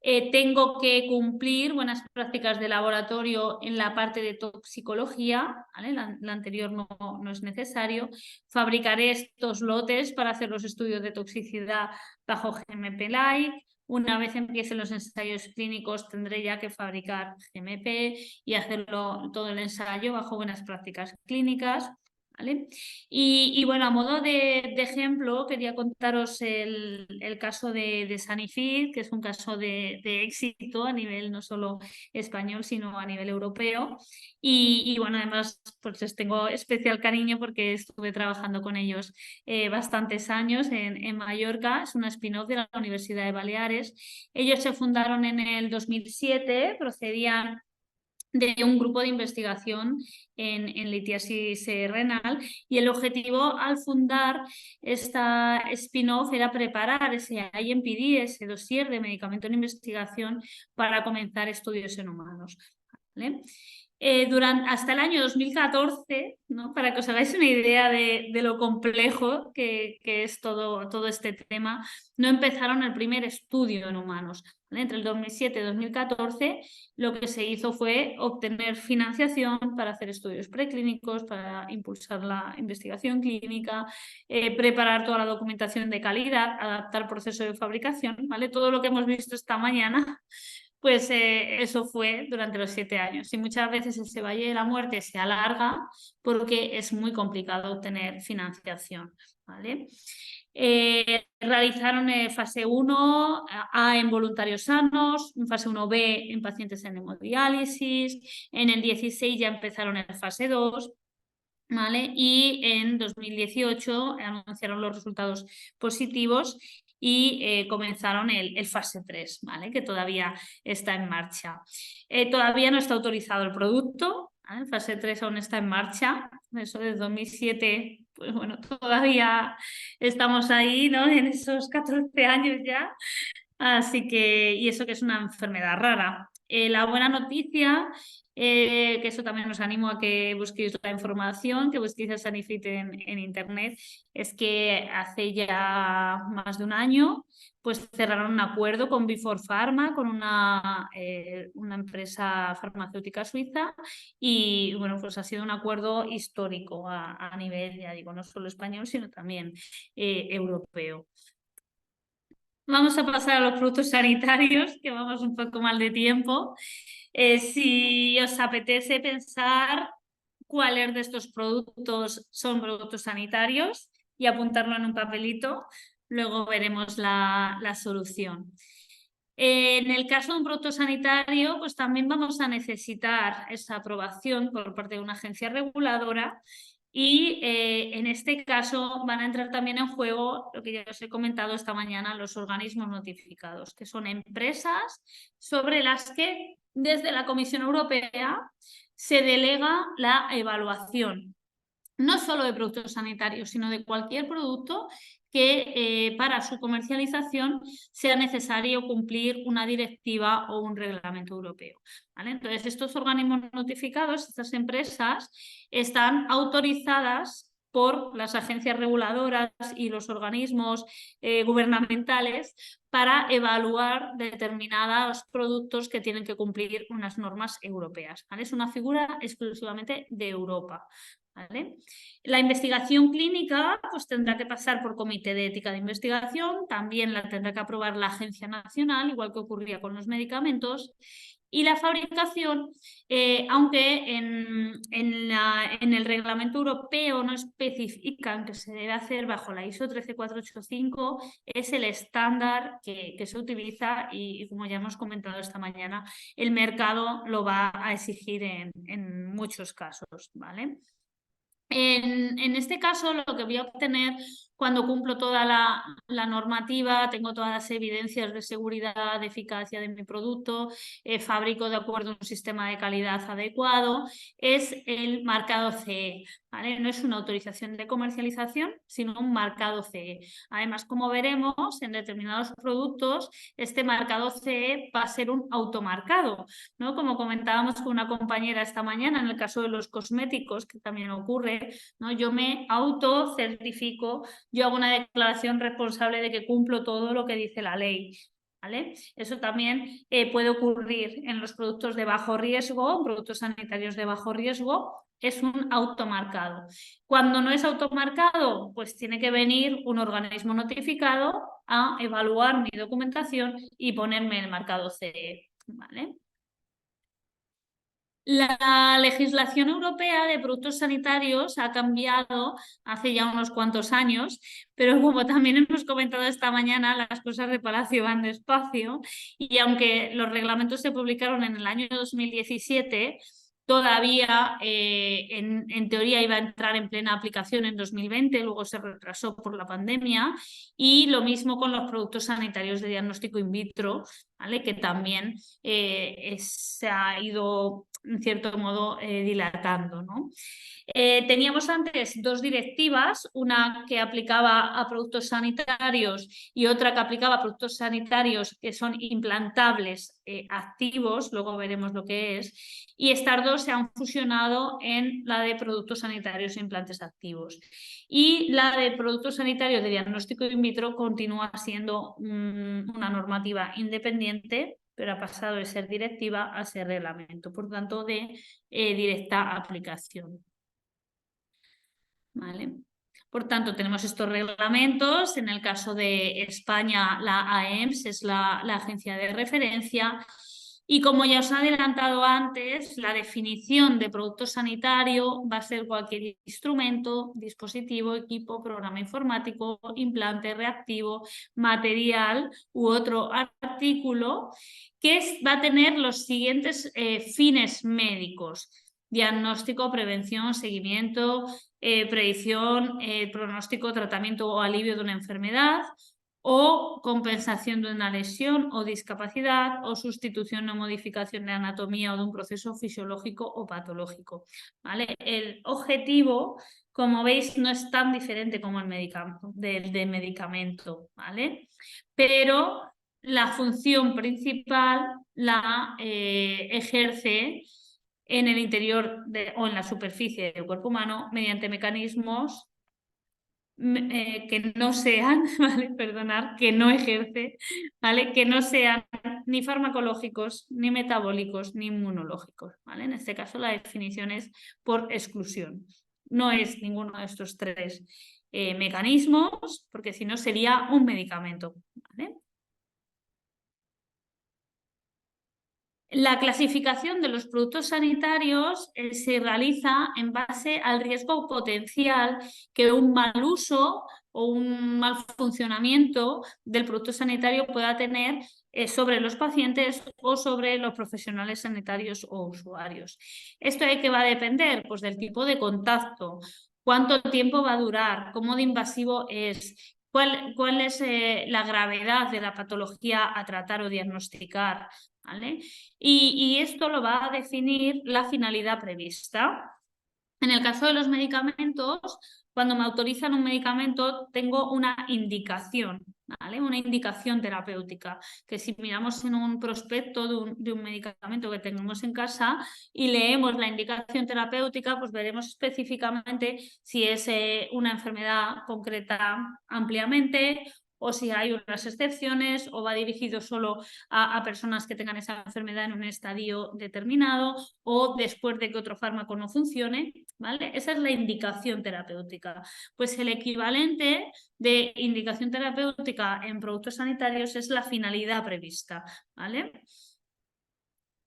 Tengo que cumplir buenas prácticas de laboratorio en la parte de toxicología, ¿vale? La anterior no es necesario. Fabricaré estos lotes para hacer los estudios de toxicidad bajo GMP-like. Una vez empiecen los ensayos clínicos tendré ya que fabricar GMP y hacerlo todo el ensayo bajo buenas prácticas clínicas, ¿vale? Y bueno, a modo de ejemplo, quería contaros el caso de Sanifit, que es un caso de éxito a nivel no solo español, sino a nivel europeo. Y bueno, además, pues les tengo especial cariño porque estuve trabajando con ellos bastantes años en Mallorca. Es una spin-off de la Universidad de Baleares. Ellos se fundaron en el 2007, procedían de un grupo de investigación en litiasis renal, y el objetivo al fundar esta spin-off era preparar ese IMPD, ese dossier de medicamento en investigación, para comenzar estudios en humanos, ¿vale? Hasta el año 2014, ¿no? Para que os hagáis una idea de lo complejo que es todo este tema, no empezaron el primer estudio en humanos, ¿vale? Entre el 2007 y 2014 lo que se hizo fue obtener financiación para hacer estudios preclínicos, para impulsar la investigación clínica, preparar toda la documentación de calidad, adaptar proceso de fabricación, ¿vale? Todo lo que hemos visto esta mañana, pues eso fue durante los 7 años. Y muchas veces ese valle de la muerte se alarga porque es muy complicado obtener financiación, ¿vale? Realizaron fase 1 A en voluntarios sanos, fase 1B en pacientes en hemodiálisis, en el 16 ya empezaron en fase 2, ¿vale? Y en 2018 anunciaron los resultados positivos y comenzaron el fase 3, ¿vale? Que todavía está en marcha. Todavía no está autorizado el producto, ¿vale? El fase 3 aún está en marcha, eso desde 2007, pues bueno, todavía estamos ahí, ¿no? En esos 14 años ya, así que, y eso que es una enfermedad rara. La buena noticia, que eso también os animo a que busquéis la información, que busquéis el Sanifit en internet, es que hace ya más de un año pues cerraron un acuerdo con Vifor Pharma, con una empresa farmacéutica suiza, y bueno, pues ha sido un acuerdo histórico a nivel, ya digo, no solo español, sino también europeo. Vamos a pasar a los productos sanitarios, que vamos un poco mal de tiempo. Si os apetece pensar cuáles de estos productos son productos sanitarios y apuntarlo en un papelito, luego veremos la solución. En el caso de un producto sanitario, pues también vamos a necesitar esa aprobación por parte de una agencia reguladora. Y en este caso van a entrar también en juego lo que ya os he comentado esta mañana, los organismos notificados, que son empresas sobre las que desde la Comisión Europea se delega la evaluación, no solo de productos sanitarios, sino de cualquier producto que para su comercialización sea necesario cumplir una directiva o un reglamento europeo, ¿vale? Entonces, estos organismos notificados, estas empresas, están autorizadas por las agencias reguladoras y los organismos gubernamentales para evaluar determinados productos que tienen que cumplir unas normas europeas, ¿vale? Es una figura exclusivamente de Europa, ¿vale? La investigación clínica pues tendrá que pasar por comité de ética de investigación, también la tendrá que aprobar la Agencia Nacional, igual que ocurría con los medicamentos. Y la fabricación, aunque en el reglamento europeo no especifican que se debe hacer bajo la ISO 13485, es el estándar que se utiliza y como ya hemos comentado esta mañana, el mercado lo va a exigir en muchos casos, ¿vale? En este caso, lo que voy a obtener cuando cumplo toda la normativa, tengo todas las evidencias de seguridad, de eficacia de mi producto, fabrico de acuerdo a un sistema de calidad adecuado, es el marcado CE, ¿vale? No es una autorización de comercialización, sino un marcado CE. Además, como veremos, en determinados productos, este marcado CE va a ser un automarcado, ¿no? Como comentábamos con una compañera esta mañana, en el caso de los cosméticos, que también ocurre, ¿no? Yo me autocertifico, yo hago una declaración responsable de que cumplo todo lo que dice la ley, ¿vale? Eso también puede ocurrir en los productos de bajo riesgo, productos sanitarios de bajo riesgo, es un automarcado. Cuando no es automarcado, pues tiene que venir un organismo notificado a evaluar mi documentación y ponerme el marcado CE, ¿vale? La legislación europea de productos sanitarios ha cambiado hace ya unos cuantos años, pero como también hemos comentado esta mañana, las cosas de Palacio van despacio y aunque los reglamentos se publicaron en el año 2017, todavía en teoría iba a entrar en plena aplicación en 2020, luego se retrasó por la pandemia y lo mismo con los productos sanitarios de diagnóstico in vitro, ¿vale? Que también se ha ido en cierto modo dilatando, ¿no? Teníamos antes dos directivas, una que aplicaba a productos sanitarios y otra que aplicaba a productos sanitarios que son implantables activos, luego veremos lo que es, y estas dos se han fusionado en la de productos sanitarios e implantes activos. Y la de productos sanitarios de diagnóstico in vitro continúa siendo una normativa independiente, pero ha pasado de ser directiva a ser reglamento, por tanto de directa aplicación. ¿Vale? Por tanto, tenemos estos reglamentos. En el caso de España, la AEMS es la agencia de referencia. Y como ya os he adelantado antes, la definición de producto sanitario va a ser cualquier instrumento, dispositivo, equipo, programa informático, implante reactivo, material u otro artículo que va a tener los siguientes fines médicos: diagnóstico, prevención, seguimiento, predicción, pronóstico, tratamiento o alivio de una enfermedad, o compensación de una lesión o discapacidad, o sustitución o modificación de anatomía o de un proceso fisiológico o patológico. ¿Vale? El objetivo, como veis, no es tan diferente como el medicamento, ¿vale? Pero la función principal la ejerce en el interior o en la superficie del cuerpo humano mediante mecanismos que no sean, ¿vale? Perdonar, que no ejerce, ¿vale? Que no sean ni farmacológicos, ni metabólicos, ni inmunológicos, ¿vale? En este caso la definición es por exclusión. No es ninguno de estos tres mecanismos, porque si no sería un medicamento, ¿vale? La clasificación de los productos sanitarios se realiza en base al riesgo potencial que un mal uso o un mal funcionamiento del producto sanitario pueda tener sobre los pacientes o sobre los profesionales sanitarios o usuarios. ¿Esto de qué va a depender? Pues del tipo de contacto, cuánto tiempo va a durar, cómo de invasivo es, cuál es la gravedad de la patología a tratar o diagnosticar, ¿vale? Y esto lo va a definir la finalidad prevista. En el caso de los medicamentos, cuando me autorizan un medicamento, tengo una indicación, ¿vale? Una indicación terapéutica, que si miramos en un prospecto de un medicamento que tengamos en casa y leemos la indicación terapéutica, pues veremos específicamente si es una enfermedad concreta ampliamente, o si hay unas excepciones, o va dirigido solo a personas que tengan esa enfermedad en un estadio determinado, o después de que otro fármaco no funcione, ¿vale? Esa es la indicación terapéutica. Pues el equivalente de indicación terapéutica en productos sanitarios es la finalidad prevista, ¿vale?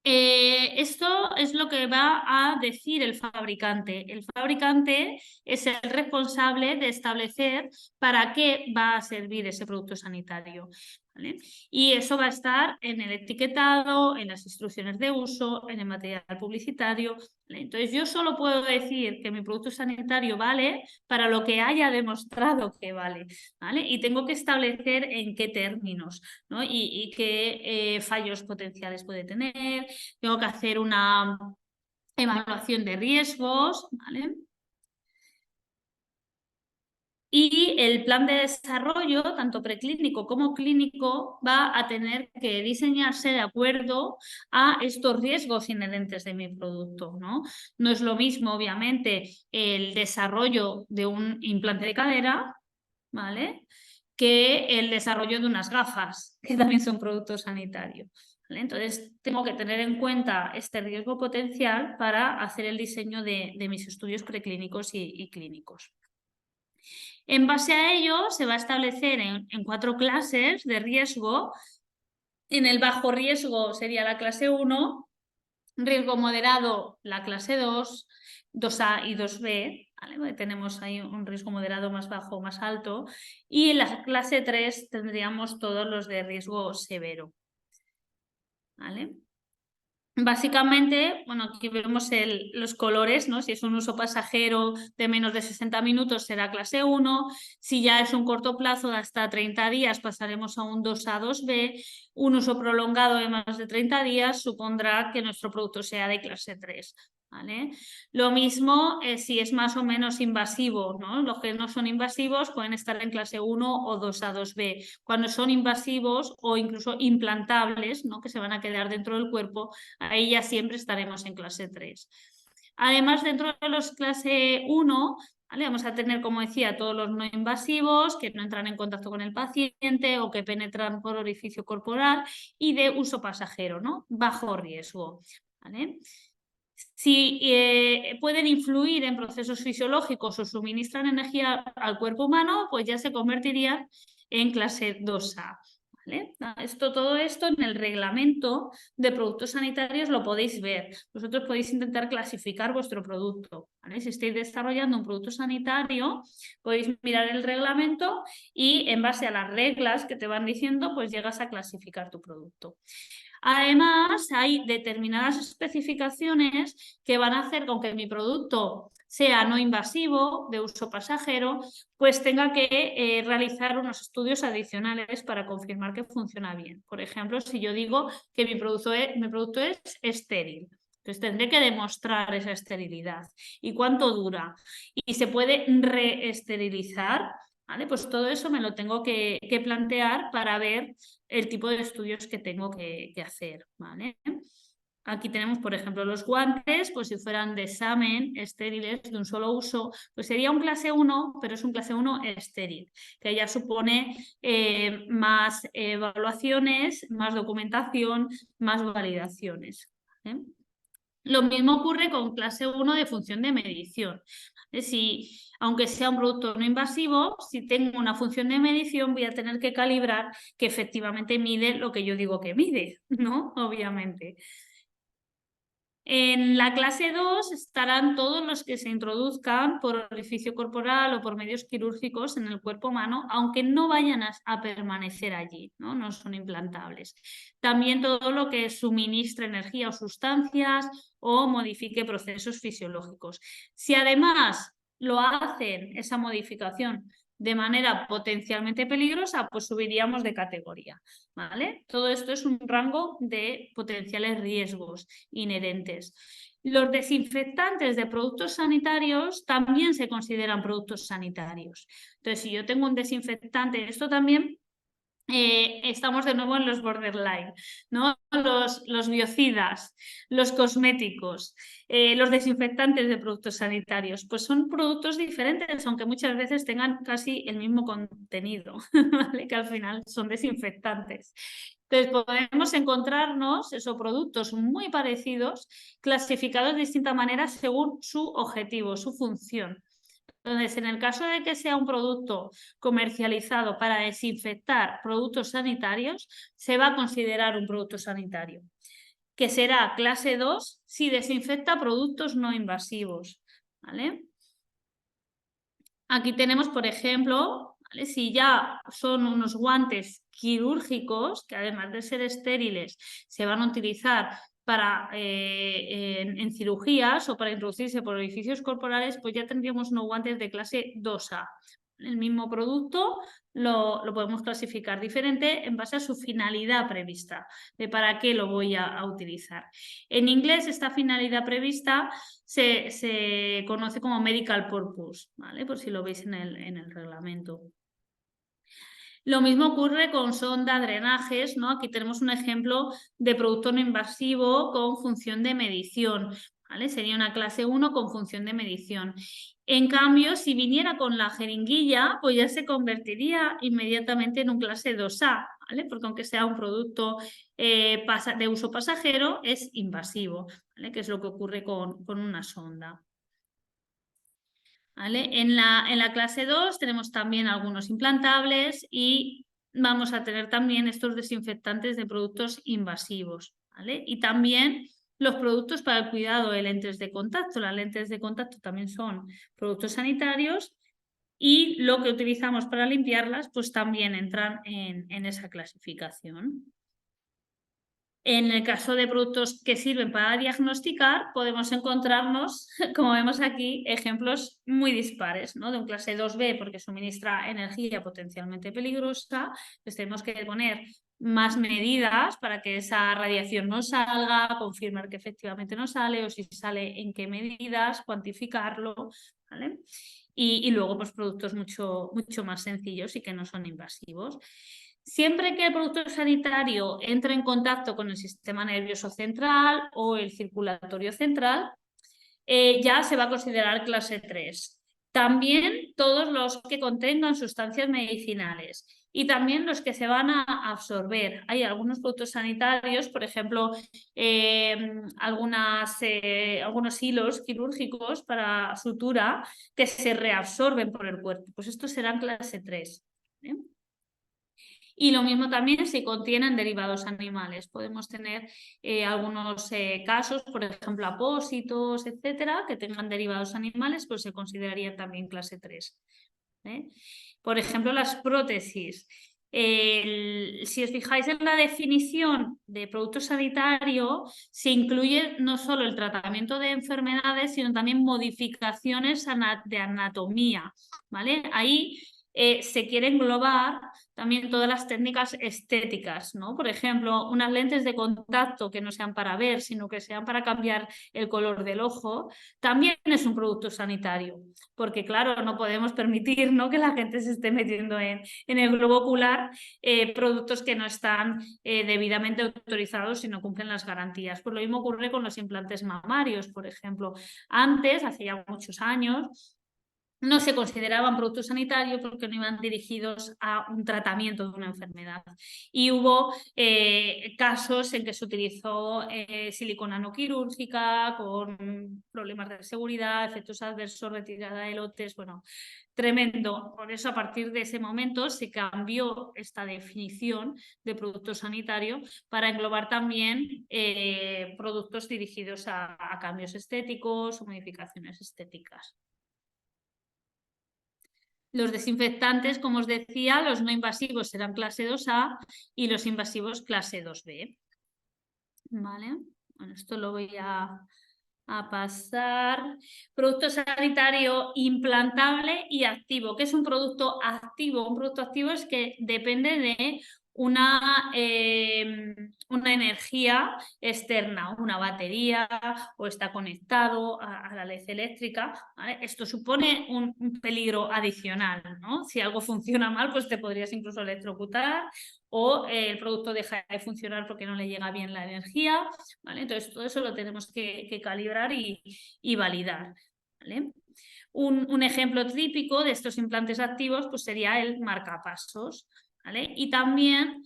Esto es lo que va a decir el fabricante. El fabricante es el responsable de establecer para qué va a servir ese producto sanitario, ¿vale? Y eso va a estar en el etiquetado, en las instrucciones de uso, en el material publicitario, ¿vale? Entonces yo solo puedo decir que mi producto sanitario vale para lo que haya demostrado que vale, ¿vale? Y tengo que establecer en qué términos, ¿no? Y qué fallos potenciales puede tener. Tengo que hacer una evaluación de riesgos, ¿vale? Y el plan de desarrollo, tanto preclínico como clínico, va a tener que diseñarse de acuerdo a estos riesgos inherentes de mi producto, ¿no? No es lo mismo, obviamente, el desarrollo de un implante de cadera, ¿vale?, que el desarrollo de unas gafas, que también son productos sanitarios. ¿Vale? Entonces, tengo que tener en cuenta este riesgo potencial para hacer el diseño de mis estudios preclínicos y clínicos. En base a ello, se va a establecer en 4 clases de riesgo. En el bajo riesgo sería la clase 1, Riesgo moderado, la clase 2, 2A y 2B, ¿vale? Porque tenemos ahí un riesgo moderado más bajo o más alto. Y en la clase 3 tendríamos todos los de riesgo severo, ¿vale? Básicamente, bueno, aquí vemos los colores, ¿no? Si es un uso pasajero de menos de 60 minutos será clase 1, si ya es un corto plazo de hasta 30 días pasaremos a un 2A, 2B, un uso prolongado de más de 30 días supondrá que nuestro producto sea de clase 3. ¿Vale? Lo mismo si es más o menos invasivo, ¿no? Los que no son invasivos pueden estar en clase 1 o 2A, 2B. Cuando son invasivos o incluso implantables, ¿no? Que se van a quedar dentro del cuerpo, ahí ya siempre estaremos en clase 3. Además, dentro de los clase 1, ¿vale? Vamos a tener, como decía, todos los no invasivos que no entran en contacto con el paciente o que penetran por orificio corporal y de uso pasajero, ¿no? Bajo riesgo, ¿vale? Si pueden influir en procesos fisiológicos o suministran energía al cuerpo humano, pues ya se convertirían en clase 2A. ¿Vale? Todo esto en el reglamento de productos sanitarios lo podéis ver. Vosotros podéis intentar clasificar vuestro producto. ¿Vale? Si estáis desarrollando un producto sanitario, podéis mirar el reglamento y en base a las reglas que te van diciendo, pues llegas a clasificar tu producto. Además, hay determinadas especificaciones que van a hacer con que mi producto sea no invasivo, de uso pasajero, pues tenga que realizar unos estudios adicionales para confirmar que funciona bien. Por ejemplo, si yo digo que mi producto es estéril, entonces tendré que demostrar esa esterilidad y cuánto dura. Y se puede reesterilizar, ¿vale? Pues todo eso me lo tengo que plantear para ver el tipo de estudios que tengo que hacer, ¿vale? Aquí tenemos, por ejemplo, los guantes, pues si fueran de examen, estériles, de un solo uso, pues sería un clase 1, pero es un clase 1 estéril, que ya supone más evaluaciones, más documentación, más validaciones. ¿Vale? Lo mismo ocurre con clase 1 de función de medición. Si, aunque sea un producto no invasivo, si tengo una función de medición, voy a tener que calibrar que efectivamente mide lo que yo digo que mide, ¿no? Obviamente. En la clase 2 estarán todos los que se introduzcan por orificio corporal o por medios quirúrgicos en el cuerpo humano, aunque no vayan a permanecer allí, ¿no? No son implantables. También todo lo que suministre energía o sustancias o modifique procesos fisiológicos. Si además lo hacen, esa modificación, de manera potencialmente peligrosa, pues subiríamos de categoría, ¿vale? Todo esto es un rango de potenciales riesgos inherentes. Los desinfectantes de productos sanitarios también se consideran productos sanitarios. Entonces, si yo tengo un desinfectante, esto también estamos de nuevo en los borderline, ¿no? Los biocidas, los cosméticos, los desinfectantes de productos sanitarios, pues son productos diferentes, aunque muchas veces tengan casi el mismo contenido, ¿vale? Que al final son desinfectantes. Entonces podemos encontrarnos esos productos muy parecidos, clasificados de distinta manera según su objetivo, su función. Entonces, en el caso de que sea un producto comercializado para desinfectar productos sanitarios, se va a considerar un producto sanitario, que será clase 2 si desinfecta productos no invasivos. ¿Vale? Aquí tenemos, por ejemplo, ¿vale? Si ya son unos guantes quirúrgicos, que además de ser estériles, se van a utilizar para, en cirugías o para introducirse por orificios corporales, pues ya tendríamos unos guantes de clase 2A. El mismo producto lo podemos clasificar diferente en base a su finalidad prevista, de para qué lo voy a utilizar. En inglés, esta finalidad prevista se conoce como medical purpose, ¿vale? Por si lo veis en el reglamento. Lo mismo ocurre con sonda, drenajes, ¿no? Aquí tenemos un ejemplo de producto no invasivo con función de medición, ¿vale? Sería una clase 1 con función de medición. En cambio, si viniera con la jeringuilla, pues ya se convertiría inmediatamente en un clase 2A, ¿vale? Porque aunque sea un producto de uso pasajero, es invasivo, ¿vale? Que es lo que ocurre con una sonda. ¿Vale? En la clase 2 tenemos también algunos implantables y vamos a tener también estos desinfectantes de productos invasivos, ¿vale? Y también los productos para el cuidado de lentes de contacto. Las lentes de contacto también son productos sanitarios y lo que utilizamos para limpiarlas pues también entran en esa clasificación. En el caso de productos que sirven para diagnosticar, podemos encontrarnos, como vemos aquí, ejemplos muy dispares, ¿no? De un clase 2B porque suministra energía potencialmente peligrosa, pues tenemos que poner más medidas para que esa radiación no salga, confirmar que efectivamente no sale o si sale en qué medidas, cuantificarlo, ¿vale? Y luego pues productos mucho más sencillos y que no son invasivos. Siempre que el producto sanitario entre en contacto con el sistema nervioso central o el circulatorio central, ya se va a considerar clase 3. También todos los que contengan sustancias medicinales y también los que se van a absorber. Hay algunos productos sanitarios, por ejemplo, algunos hilos quirúrgicos para sutura que se reabsorben por el cuerpo. Pues estos serán clase 3. Y lo mismo también si contienen derivados animales. Podemos tener algunos casos, por ejemplo, apósitos, etcétera, que tengan derivados animales, pues se considerarían también clase 3. Por ejemplo, las prótesis. Si os fijáis en la definición de producto sanitario, se incluye no solo el tratamiento de enfermedades, sino también modificaciones de anatomía, ¿vale? Ahí se quiere englobar también todas las técnicas estéticas, ¿no? Por ejemplo, unas lentes de contacto que no sean para ver, sino que sean para cambiar el color del ojo, también es un producto sanitario, porque claro, no podemos permitir, ¿no?, que la gente se esté metiendo en el globo ocular productos que no están debidamente autorizados y no cumplen las garantías. Pues lo mismo ocurre con los implantes mamarios, por ejemplo. Antes, hace ya muchos años, no se consideraban productos sanitarios porque no iban dirigidos a un tratamiento de una enfermedad. Y hubo casos en que se utilizó silicona no quirúrgica con problemas de seguridad, efectos adversos, retirada de lotes, bueno, tremendo. Por eso a partir de ese momento se cambió esta definición de producto sanitario para englobar también productos dirigidos a cambios estéticos o modificaciones estéticas. Los desinfectantes, como os decía, los no invasivos serán clase 2A y los invasivos clase 2B. ¿Vale? Bueno, esto lo voy a pasar. Producto sanitario implantable y activo. ¿Qué es un producto activo? Un producto activo es que depende de una energía externa, una batería o está conectado a la led eléctrica, ¿vale? Esto supone un peligro adicional, ¿no? Si algo funciona mal, pues te podrías incluso electrocutar o el producto deja de funcionar porque no le llega bien la energía, ¿vale? Entonces todo eso lo tenemos que calibrar y validar, ¿vale? Un ejemplo típico de estos implantes activos pues sería el marcapasos, ¿vale? Y también,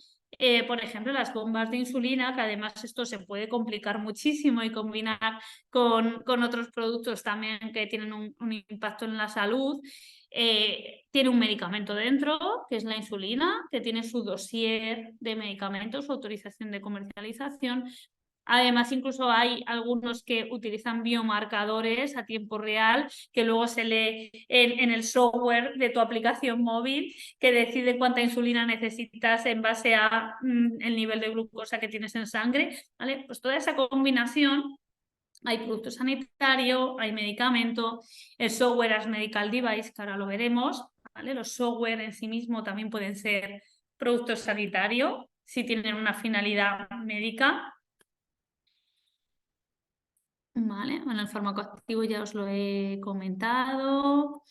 por ejemplo, las bombas de insulina, que además esto se puede complicar muchísimo y combinar con otros productos también que tienen un impacto en la salud. Tiene un medicamento dentro, que es la insulina, que tiene su dossier de medicamentos, su autorización de comercialización. Además, incluso hay algunos que utilizan biomarcadores a tiempo real que luego se lee en el software de tu aplicación móvil que decide cuánta insulina necesitas en base a el nivel de glucosa que tienes en sangre, ¿vale? Pues toda esa combinación, hay producto sanitario, hay medicamento, el software as medical device, que ahora lo veremos, ¿vale? Los software en sí mismo también pueden ser productos sanitarios si tienen una finalidad médica. Vale, bueno, el fármaco activo ya os lo he comentado.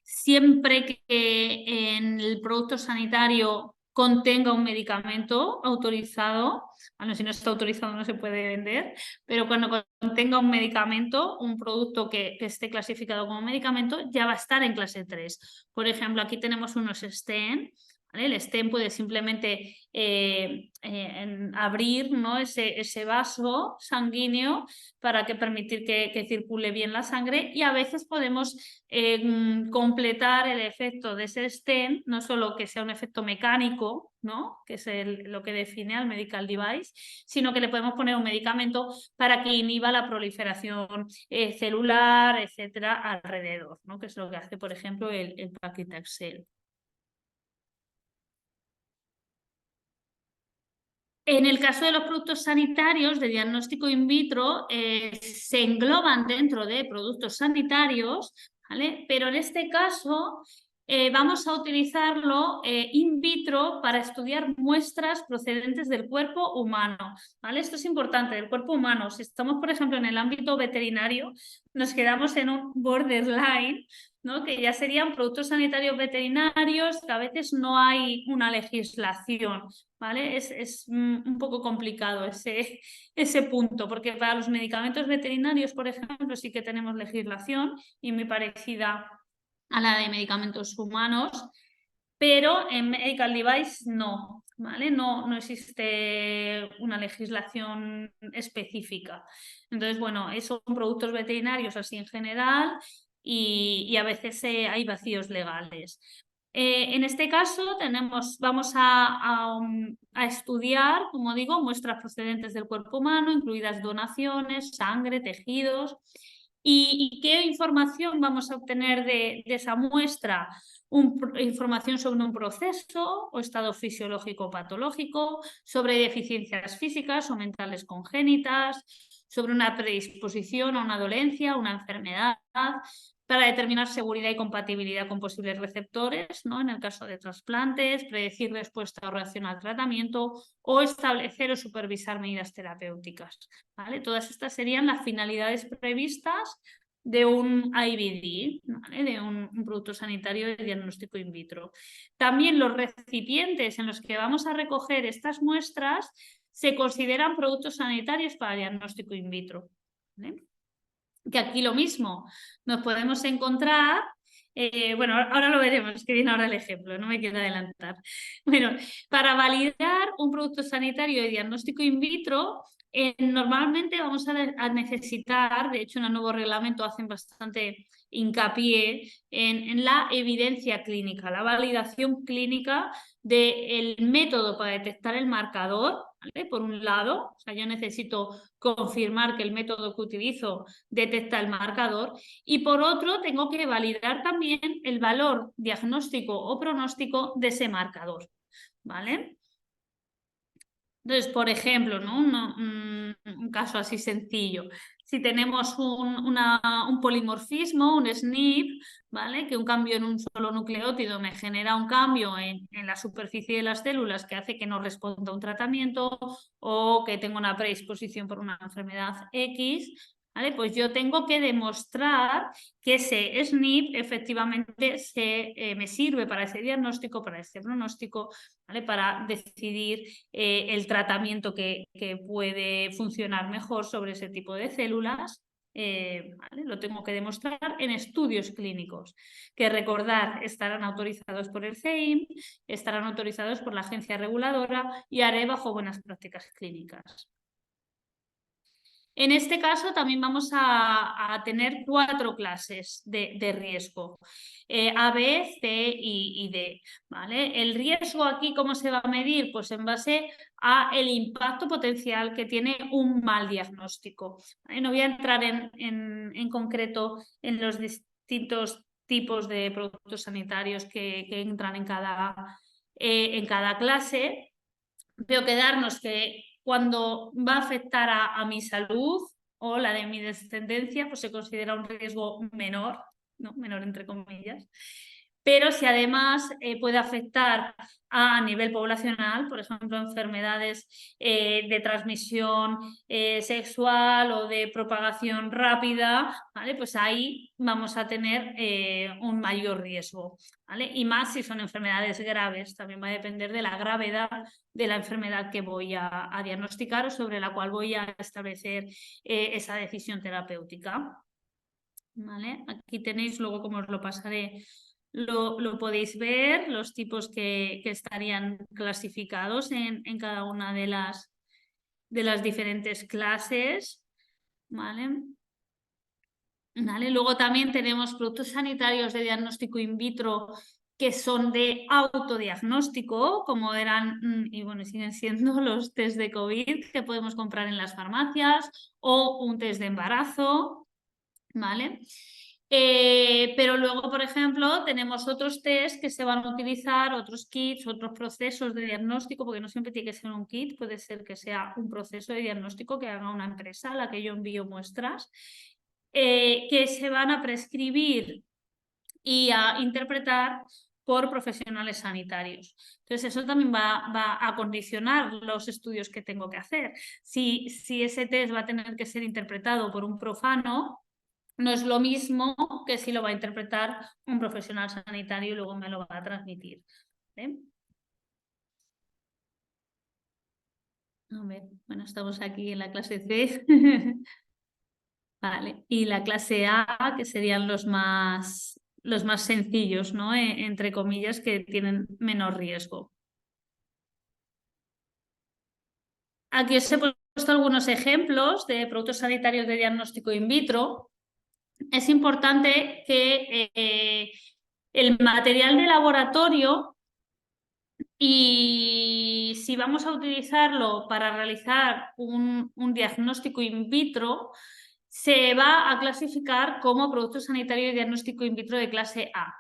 Siempre que en el producto sanitario contenga un medicamento autorizado, bueno, si no está autorizado no se puede vender, pero cuando contenga un medicamento, un producto que esté clasificado como medicamento, ya va a estar en clase 3. Por ejemplo, aquí tenemos unos Sten, ¿vale? El stent puede simplemente abrir, ¿no? ese vaso sanguíneo para permitir que circule bien la sangre, y a veces podemos completar el efecto de ese stent, no solo que sea un efecto mecánico, ¿no? Que es lo que define al medical device, sino que le podemos poner un medicamento para que inhiba la proliferación celular, etcétera, alrededor, ¿no? Que es lo que hace, por ejemplo, el paclitaxel. En el caso de los productos sanitarios de diagnóstico in vitro, se engloban dentro de productos sanitarios, ¿vale? Pero en este caso vamos a utilizarlo in vitro para estudiar muestras procedentes del cuerpo humano, ¿vale? Esto es importante, del cuerpo humano. Si estamos, por ejemplo, en el ámbito veterinario, nos quedamos en un borderline, ¿no? Que ya serían productos sanitarios veterinarios, que a veces no hay una legislación, ¿vale? Es un poco complicado ese punto, porque para los medicamentos veterinarios, por ejemplo, sí que tenemos legislación y muy parecida a la de medicamentos humanos, pero en medical device no, ¿vale? No existe una legislación específica. Entonces, bueno, son productos veterinarios así en general, y a veces hay vacíos legales. En este caso vamos a estudiar, como digo, muestras procedentes del cuerpo humano, incluidas donaciones, sangre, tejidos. ¿Y qué información vamos a obtener de esa muestra? Información sobre un proceso o estado fisiológico o patológico, sobre deficiencias físicas o mentales congénitas, sobre una predisposición a una dolencia, una enfermedad, para determinar seguridad y compatibilidad con posibles receptores, ¿no? En el caso de trasplantes, predecir respuesta o reacción al tratamiento, o establecer o supervisar medidas terapéuticas, ¿vale? Todas estas serían las finalidades previstas de un IVD, ¿vale? De un producto sanitario de diagnóstico in vitro. También los recipientes en los que vamos a recoger estas muestras se consideran productos sanitarios para diagnóstico in vitro, ¿vale? Que aquí lo mismo, nos podemos encontrar, bueno, ahora lo veremos, que viene ahora el ejemplo, no me quiero adelantar. Bueno, para validar un producto sanitario de diagnóstico in vitro, normalmente vamos a necesitar, de hecho en el nuevo reglamento hacen bastante hincapié en la evidencia clínica, la validación clínica del método para detectar el marcador, ¿vale? Por un lado, o sea, yo necesito confirmar que el método que utilizo detecta el marcador, y por otro tengo que validar también el valor diagnóstico o pronóstico de ese marcador, ¿vale? Entonces, por ejemplo, ¿no? Un caso así sencillo. Si tenemos un polimorfismo, un SNP, ¿vale? Que un cambio en un solo nucleótido me genera un cambio en la superficie de las células que hace que no responda a un tratamiento, o que tengo una predisposición por una enfermedad X, ¿vale? Pues yo tengo que demostrar que ese SNP efectivamente me sirve para ese diagnóstico, para ese pronóstico, ¿vale? Para decidir el tratamiento que puede funcionar mejor sobre ese tipo de células. ¿Vale? Lo tengo que demostrar en estudios clínicos, que recordar, estarán autorizados por el CEIM, estarán autorizados por la agencia reguladora y haré bajo buenas prácticas clínicas. En este caso también vamos a tener 4 clases de riesgo, A, B, C y D, ¿vale? El riesgo aquí, ¿cómo se va a medir? Pues en base a el impacto potencial que tiene un mal diagnóstico, ¿vale? No voy a entrar en concreto en los distintos tipos de productos sanitarios que entran en cada clase, pero quedarnos que cuando va a afectar a mi salud o la de mi descendencia, pues se considera un riesgo menor, ¿no? Menor entre comillas. Pero si además puede afectar a nivel poblacional, por ejemplo, enfermedades de transmisión sexual o de propagación rápida, ¿vale? Pues ahí vamos a tener un mayor riesgo, ¿vale? Y más si son enfermedades graves, también va a depender de la gravedad de la enfermedad que voy a diagnosticar o sobre la cual voy a establecer esa decisión terapéutica, ¿vale? Aquí tenéis, luego como os lo pasaré, lo podéis ver, los tipos que estarían clasificados en cada una de las diferentes clases, ¿vale? ¿Vale? Luego también tenemos productos sanitarios de diagnóstico in vitro que son de autodiagnóstico, como eran, y bueno, siguen siendo los test de COVID que podemos comprar en las farmacias o un test de embarazo, ¿vale? Pero luego, por ejemplo, tenemos otros test que se van a utilizar, otros kits, otros procesos de diagnóstico, porque no siempre tiene que ser un kit, puede ser que sea un proceso de diagnóstico que haga una empresa a la que yo envío muestras, que se van a prescribir y a interpretar por profesionales sanitarios. Entonces, eso también va a condicionar los estudios que tengo que hacer. Si ese test va a tener que ser interpretado por un profano, no es lo mismo que si lo va a interpretar un profesional sanitario y luego me lo va a transmitir. ¿Vale? A ver, bueno, estamos aquí en la clase C. Vale. Y la clase A, que serían los más sencillos, ¿no? Entre comillas, que tienen menos riesgo. Aquí os he puesto algunos ejemplos de productos sanitarios de diagnóstico in vitro. Es importante que el material de laboratorio, y si vamos a utilizarlo para realizar un diagnóstico in vitro, se va a clasificar como producto sanitario y diagnóstico in vitro de clase A.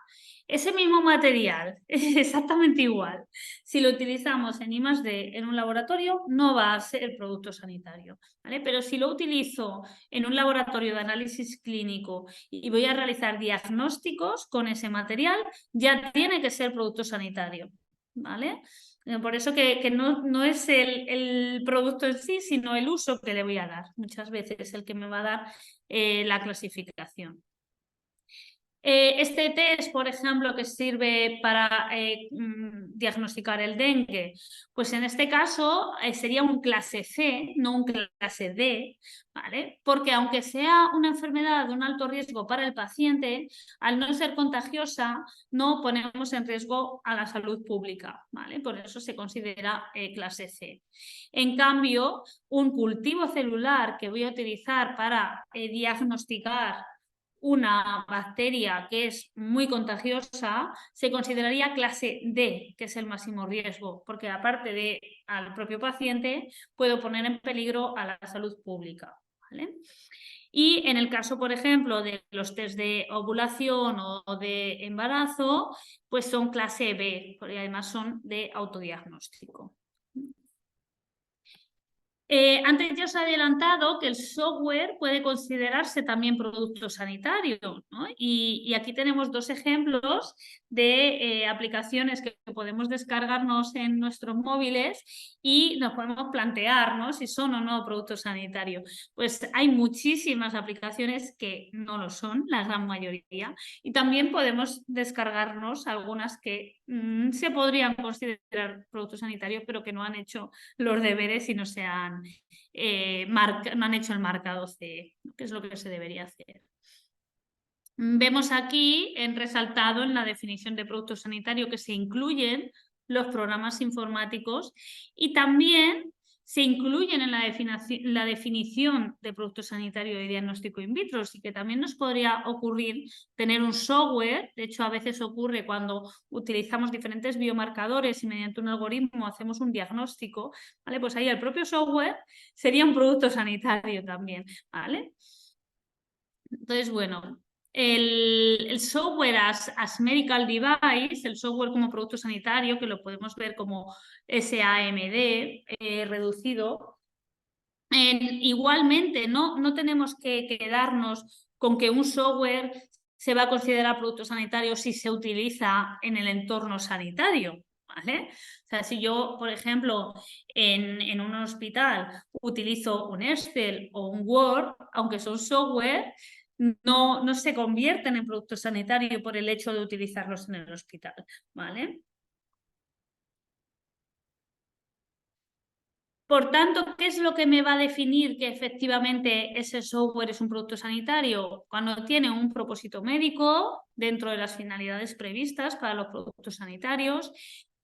Ese mismo material, exactamente igual, si lo utilizamos en I+D en un laboratorio, no va a ser producto sanitario, ¿vale? Pero si lo utilizo en un laboratorio de análisis clínico y voy a realizar diagnósticos con ese material, ya tiene que ser producto sanitario, ¿vale? Por eso que no es el producto en sí, sino el uso que le voy a dar. Muchas veces es el que me va a dar la clasificación. Este test, por ejemplo, que sirve para diagnosticar el dengue, pues en este caso sería un clase C, no un clase D, ¿vale? Porque aunque sea una enfermedad de un alto riesgo para el paciente, al no ser contagiosa, no ponemos en riesgo a la salud pública, ¿vale? Por eso se considera clase C. En cambio, un cultivo celular que voy a utilizar para diagnosticar una bacteria que es muy contagiosa, se consideraría clase D, que es el máximo riesgo, porque aparte de al propio paciente, puedo poner en peligro a la salud pública, ¿vale? Y en el caso, por ejemplo, de los test de ovulación o de embarazo, pues son clase B, porque además son de autodiagnóstico. Antes ya os he adelantado que el software puede considerarse también producto sanitario, ¿no? Y aquí tenemos dos ejemplos de aplicaciones que podemos descargarnos en nuestros móviles y nos podemos plantear, ¿no?, si son o no producto sanitario. Pues hay muchísimas aplicaciones que no lo son, la gran mayoría, y también podemos descargarnos algunas que se podrían considerar producto sanitario, pero que no han hecho los deberes y no se han no han hecho el marcado CE, que es lo que se debería hacer. Vemos aquí resaltado en la definición de producto sanitario que se incluyen los programas informáticos y también se incluyen en la definición de producto sanitario y diagnóstico in vitro, así que también nos podría ocurrir tener un software. De hecho, a veces ocurre cuando utilizamos diferentes biomarcadores y mediante un algoritmo hacemos un diagnóstico, ¿vale? Pues ahí el propio software sería un producto sanitario también, ¿vale? Entonces, bueno, el software as medical device, el software como producto sanitario, que lo podemos ver como SAMD reducido, igualmente no tenemos que quedarnos con que un software se va a considerar producto sanitario si se utiliza en el entorno sanitario, ¿vale? O sea, si yo, por ejemplo, en un hospital utilizo un Excel o un Word, aunque son software, no se convierten en producto sanitario por el hecho de utilizarlos en el hospital, ¿vale? Por tanto, ¿qué es lo que me va a definir que efectivamente ese software es un producto sanitario? Cuando tiene un propósito médico dentro de las finalidades previstas para los productos sanitarios,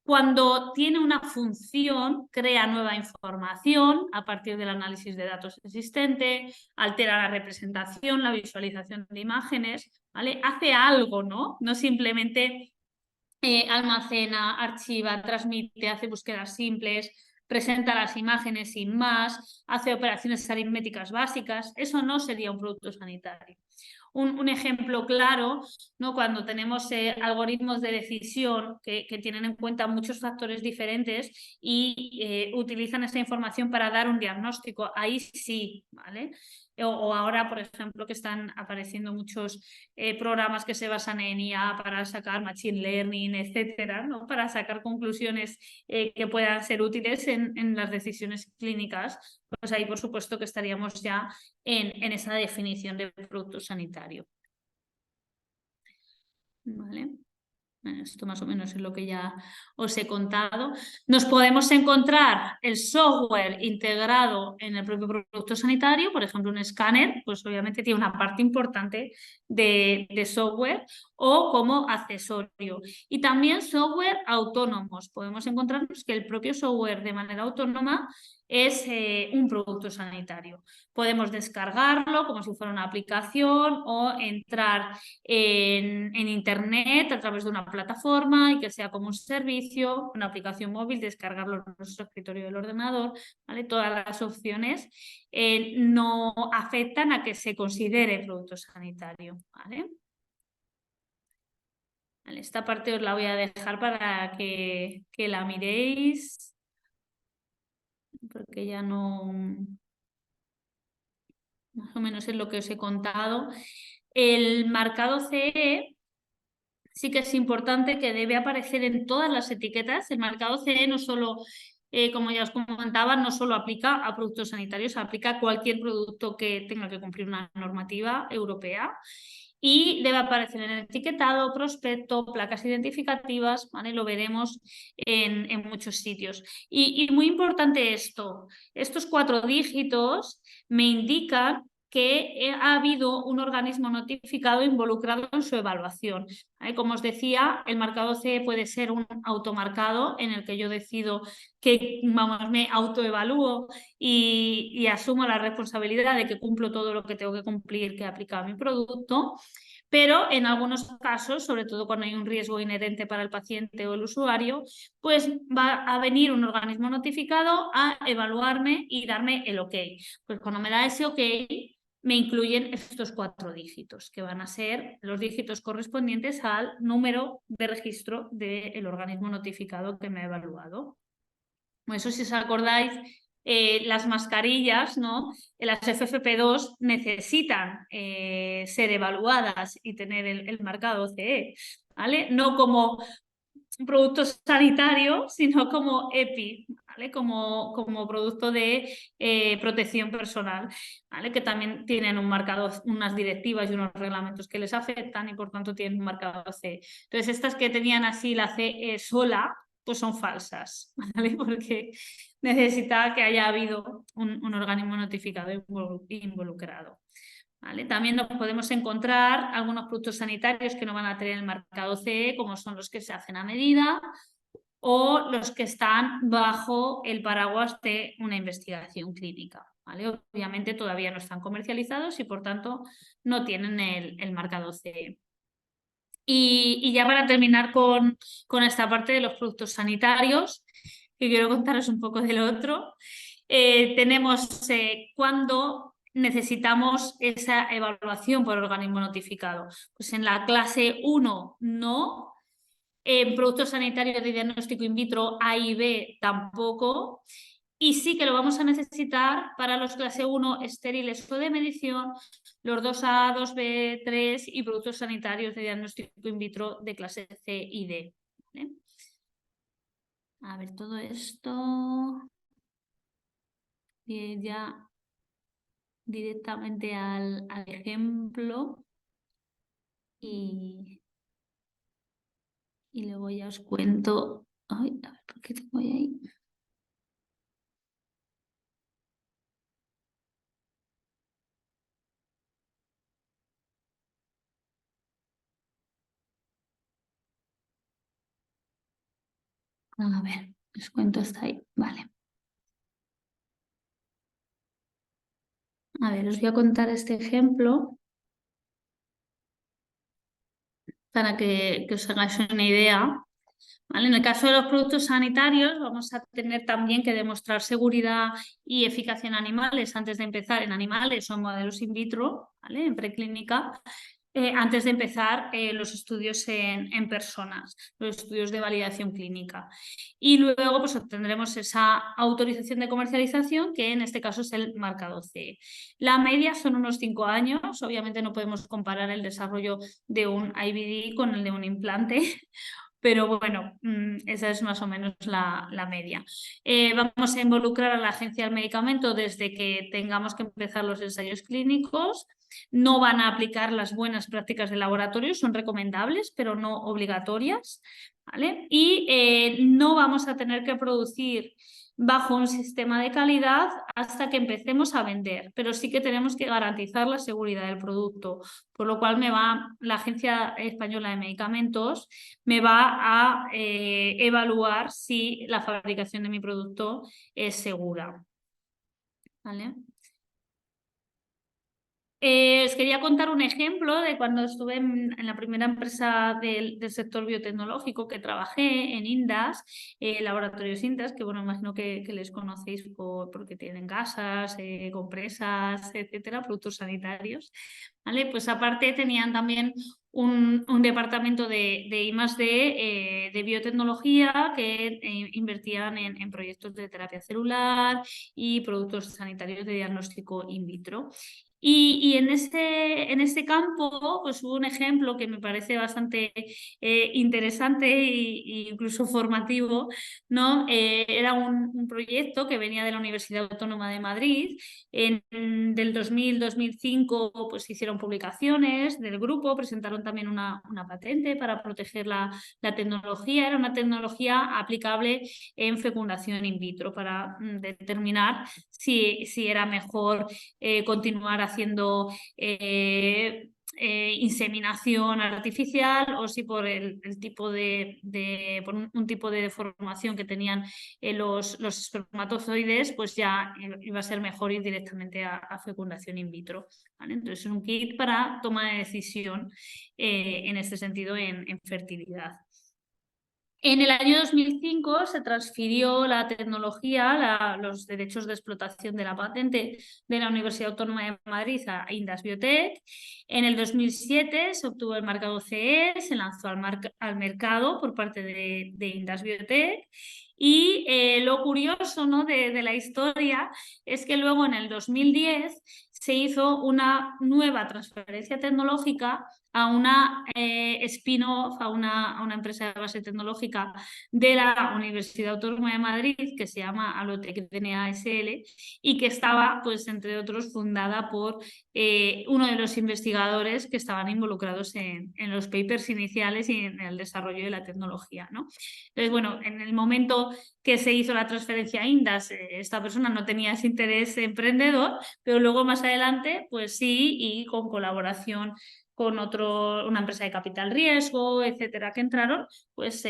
cuando tiene una función, crea nueva información a partir del análisis de datos existente, altera la representación, la visualización de imágenes, ¿vale? Hace algo, ¿no? No simplemente almacena, archiva, transmite, hace búsquedas simples, presenta las imágenes sin más, hace operaciones aritméticas básicas. Eso no sería un producto sanitario. Un ejemplo claro, ¿no? Cuando tenemos algoritmos de decisión que tienen en cuenta muchos factores diferentes y utilizan esa información para dar un diagnóstico, ahí sí, ¿vale? O ahora, por ejemplo, que están apareciendo muchos programas que se basan en IA para sacar machine learning, etcétera, ¿no? Para sacar conclusiones que puedan ser útiles en las decisiones clínicas. Pues ahí, por supuesto, que estaríamos ya en esa definición de producto sanitario. ¿Vale? Bueno, esto más o menos es lo que ya os he contado. Nos podemos encontrar el software integrado en el propio producto sanitario, por ejemplo, un escáner, pues obviamente tiene una parte importante de software o como accesorio. Y también software autónomos. Podemos encontrarnos que el propio software de manera autónoma es un producto sanitario. Podemos descargarlo como si fuera una aplicación o entrar en Internet a través de una plataforma y que sea como un servicio, una aplicación móvil, descargarlo en nuestro escritorio del ordenador, ¿vale? Todas las opciones no afectan a que se considere producto sanitario, ¿vale? Vale, esta parte os la voy a dejar para que la miréis, porque ya no... Más o menos es lo que os he contado. El marcado CE sí que es importante, que debe aparecer en todas las etiquetas. El marcado CE no solo, como ya os comentaba, no solo aplica a productos sanitarios, aplica a cualquier producto que tenga que cumplir una normativa europea. Y debe aparecer en el etiquetado, prospecto, placas identificativas, ¿vale? Lo veremos en muchos sitios. Y muy importante esto, estos 4 dígitos me indican que ha habido un organismo notificado involucrado en su evaluación. Como os decía, el marcado CE puede ser un automarcado en el que yo decido que, vamos, me autoevalúo y asumo la responsabilidad de que cumplo todo lo que tengo que cumplir que aplica a mi producto. Pero en algunos casos, sobre todo cuando hay un riesgo inherente para el paciente o el usuario, pues va a venir un organismo notificado a evaluarme y darme el OK. Pues cuando me da ese OK, me incluyen estos 4 dígitos, que van a ser los dígitos correspondientes al número de registro del organismo notificado que me ha evaluado. Eso, si os acordáis, las mascarillas, ¿no? Las FFP2 necesitan ser evaluadas y tener el marcado CE, ¿vale? No como producto sanitario, sino como EPI, ¿vale? Como producto de protección personal, ¿vale? Que también tienen un marcado, unas directivas y unos reglamentos que les afectan y por tanto tienen un marcado CE. Entonces, estas que tenían así la CE sola, pues son falsas, ¿vale? Porque necesitaba que haya habido un organismo notificado involucrado. ¿Vale? También nos podemos encontrar algunos productos sanitarios que no van a tener el marcado CE, como son los que se hacen a medida o los que están bajo el paraguas de una investigación clínica. ¿Vale? Obviamente todavía no están comercializados y por tanto no tienen el marcado CE. Y ya para terminar con esta parte de los productos sanitarios, que quiero contaros un poco del otro, tenemos cuando necesitamos esa evaluación por organismo notificado. Pues en la clase 1 no, en productos sanitarios de diagnóstico in vitro A y B tampoco, y sí que lo vamos a necesitar para los clase 1 estériles o de medición, los 2A, 2B, 3 y productos sanitarios de diagnóstico in vitro de clase C y D. ¿Vale? A ver, todo esto ya directamente al ejemplo y luego ya os cuento. Ay, a ver, ¿por qué tengo ahí? A ver, les cuento hasta ahí. Vale. A ver, os voy a contar este ejemplo para que os hagáis una idea. ¿Vale? En el caso de los productos sanitarios, vamos a tener también que demostrar seguridad y eficacia en animales antes de empezar, en animales o en modelos in vitro, ¿vale? En preclínica. Antes de empezar los estudios en personas, los estudios de validación clínica. Y luego pues obtendremos esa autorización de comercialización, que en este caso es el marcado CE. La media son unos 5 años, obviamente no podemos comparar el desarrollo de un IVD con el de un implante, pero bueno, esa es más o menos la media. Vamos a involucrar a la Agencia del Medicamento desde que tengamos que empezar los ensayos clínicos. No van a aplicar las buenas prácticas de laboratorio, son recomendables, pero no obligatorias, ¿vale? Y no vamos a tener que producir bajo un sistema de calidad hasta que empecemos a vender, pero sí que tenemos que garantizar la seguridad del producto, por lo cual la Agencia Española de Medicamentos me va a evaluar si la fabricación de mi producto es segura. ¿Vale? Os quería contar un ejemplo de cuando estuve en la primera empresa del sector biotecnológico que trabajé en Indas, Laboratorios Indas, que bueno, imagino que les conocéis porque tienen gasas, compresas, etcétera, productos sanitarios. ¿Vale? Pues aparte tenían también un departamento de I+D de biotecnología que invertían en proyectos de terapia celular y productos sanitarios de diagnóstico in vitro. Y en este campo pues hubo un ejemplo que me parece bastante interesante e incluso formativo, ¿no? Era un proyecto que venía de la Universidad Autónoma de Madrid. Del 2000-2005 pues hicieron publicaciones del grupo, presentaron también una patente para proteger la tecnología. Era una tecnología aplicable en fecundación in vitro para determinar si era mejor continuar haciendo inseminación artificial o si por el tipo por un tipo de deformación que tenían los espermatozoides, pues ya iba a ser mejor ir directamente a fecundación in vitro. ¿Vale? Entonces es un kit para toma de decisión en este sentido en fertilidad. En el año 2005 se transfirió la tecnología, los derechos de explotación de la patente de la Universidad Autónoma de Madrid a Indas Biotech. En el 2007 se obtuvo el marcado CE, se lanzó al mercado por parte de Indas Biotech. Y lo curioso, ¿no? de la historia es que luego en el 2010 se hizo una nueva transferencia tecnológica a una spin-off, a una empresa de base tecnológica de la Universidad Autónoma de Madrid que se llama Alotec DNA SL y que estaba, pues entre otros, fundada por uno de los investigadores que estaban involucrados en los papers iniciales y en el desarrollo de la tecnología, ¿no? Entonces, bueno, en el momento que se hizo la transferencia a Indas, esta persona no tenía ese interés emprendedor, pero luego más adelante, pues sí, y con colaboración con una empresa de capital riesgo, etcétera, que entraron, pues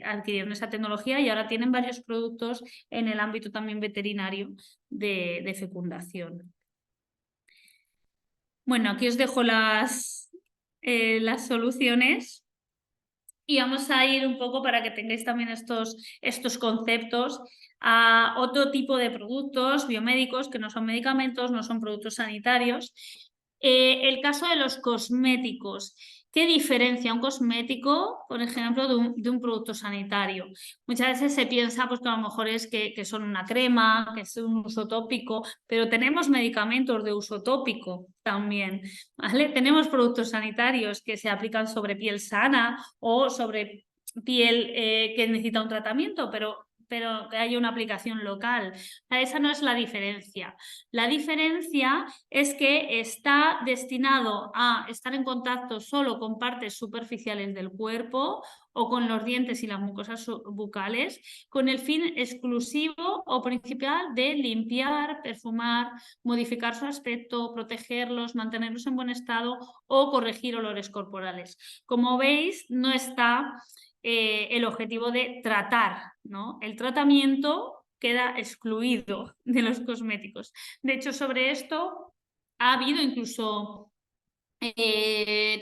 adquirieron esa tecnología y ahora tienen varios productos en el ámbito también veterinario de fecundación. Bueno, aquí os dejo las soluciones. Y vamos a ir un poco para que tengáis también estos conceptos a otro tipo de productos biomédicos que no son medicamentos, no son productos sanitarios. El caso de los cosméticos. ¿Qué diferencia un cosmético, por ejemplo, de un producto sanitario? Muchas veces se piensa pues, que a lo mejor es que son una crema, que es un uso tópico, pero tenemos medicamentos de uso tópico también, ¿vale? Tenemos productos sanitarios que se aplican sobre piel sana o sobre piel que necesita un tratamiento, pero que haya una aplicación local. Esa no es la diferencia. La diferencia es que está destinado a estar en contacto solo con partes superficiales del cuerpo o con los dientes y las mucosas bucales, con el fin exclusivo o principal de limpiar, perfumar, modificar su aspecto, protegerlos, mantenerlos en buen estado o corregir olores corporales. Como veis, no está el objetivo de tratar, ¿no? El tratamiento queda excluido de los cosméticos. De hecho, sobre esto ha habido incluso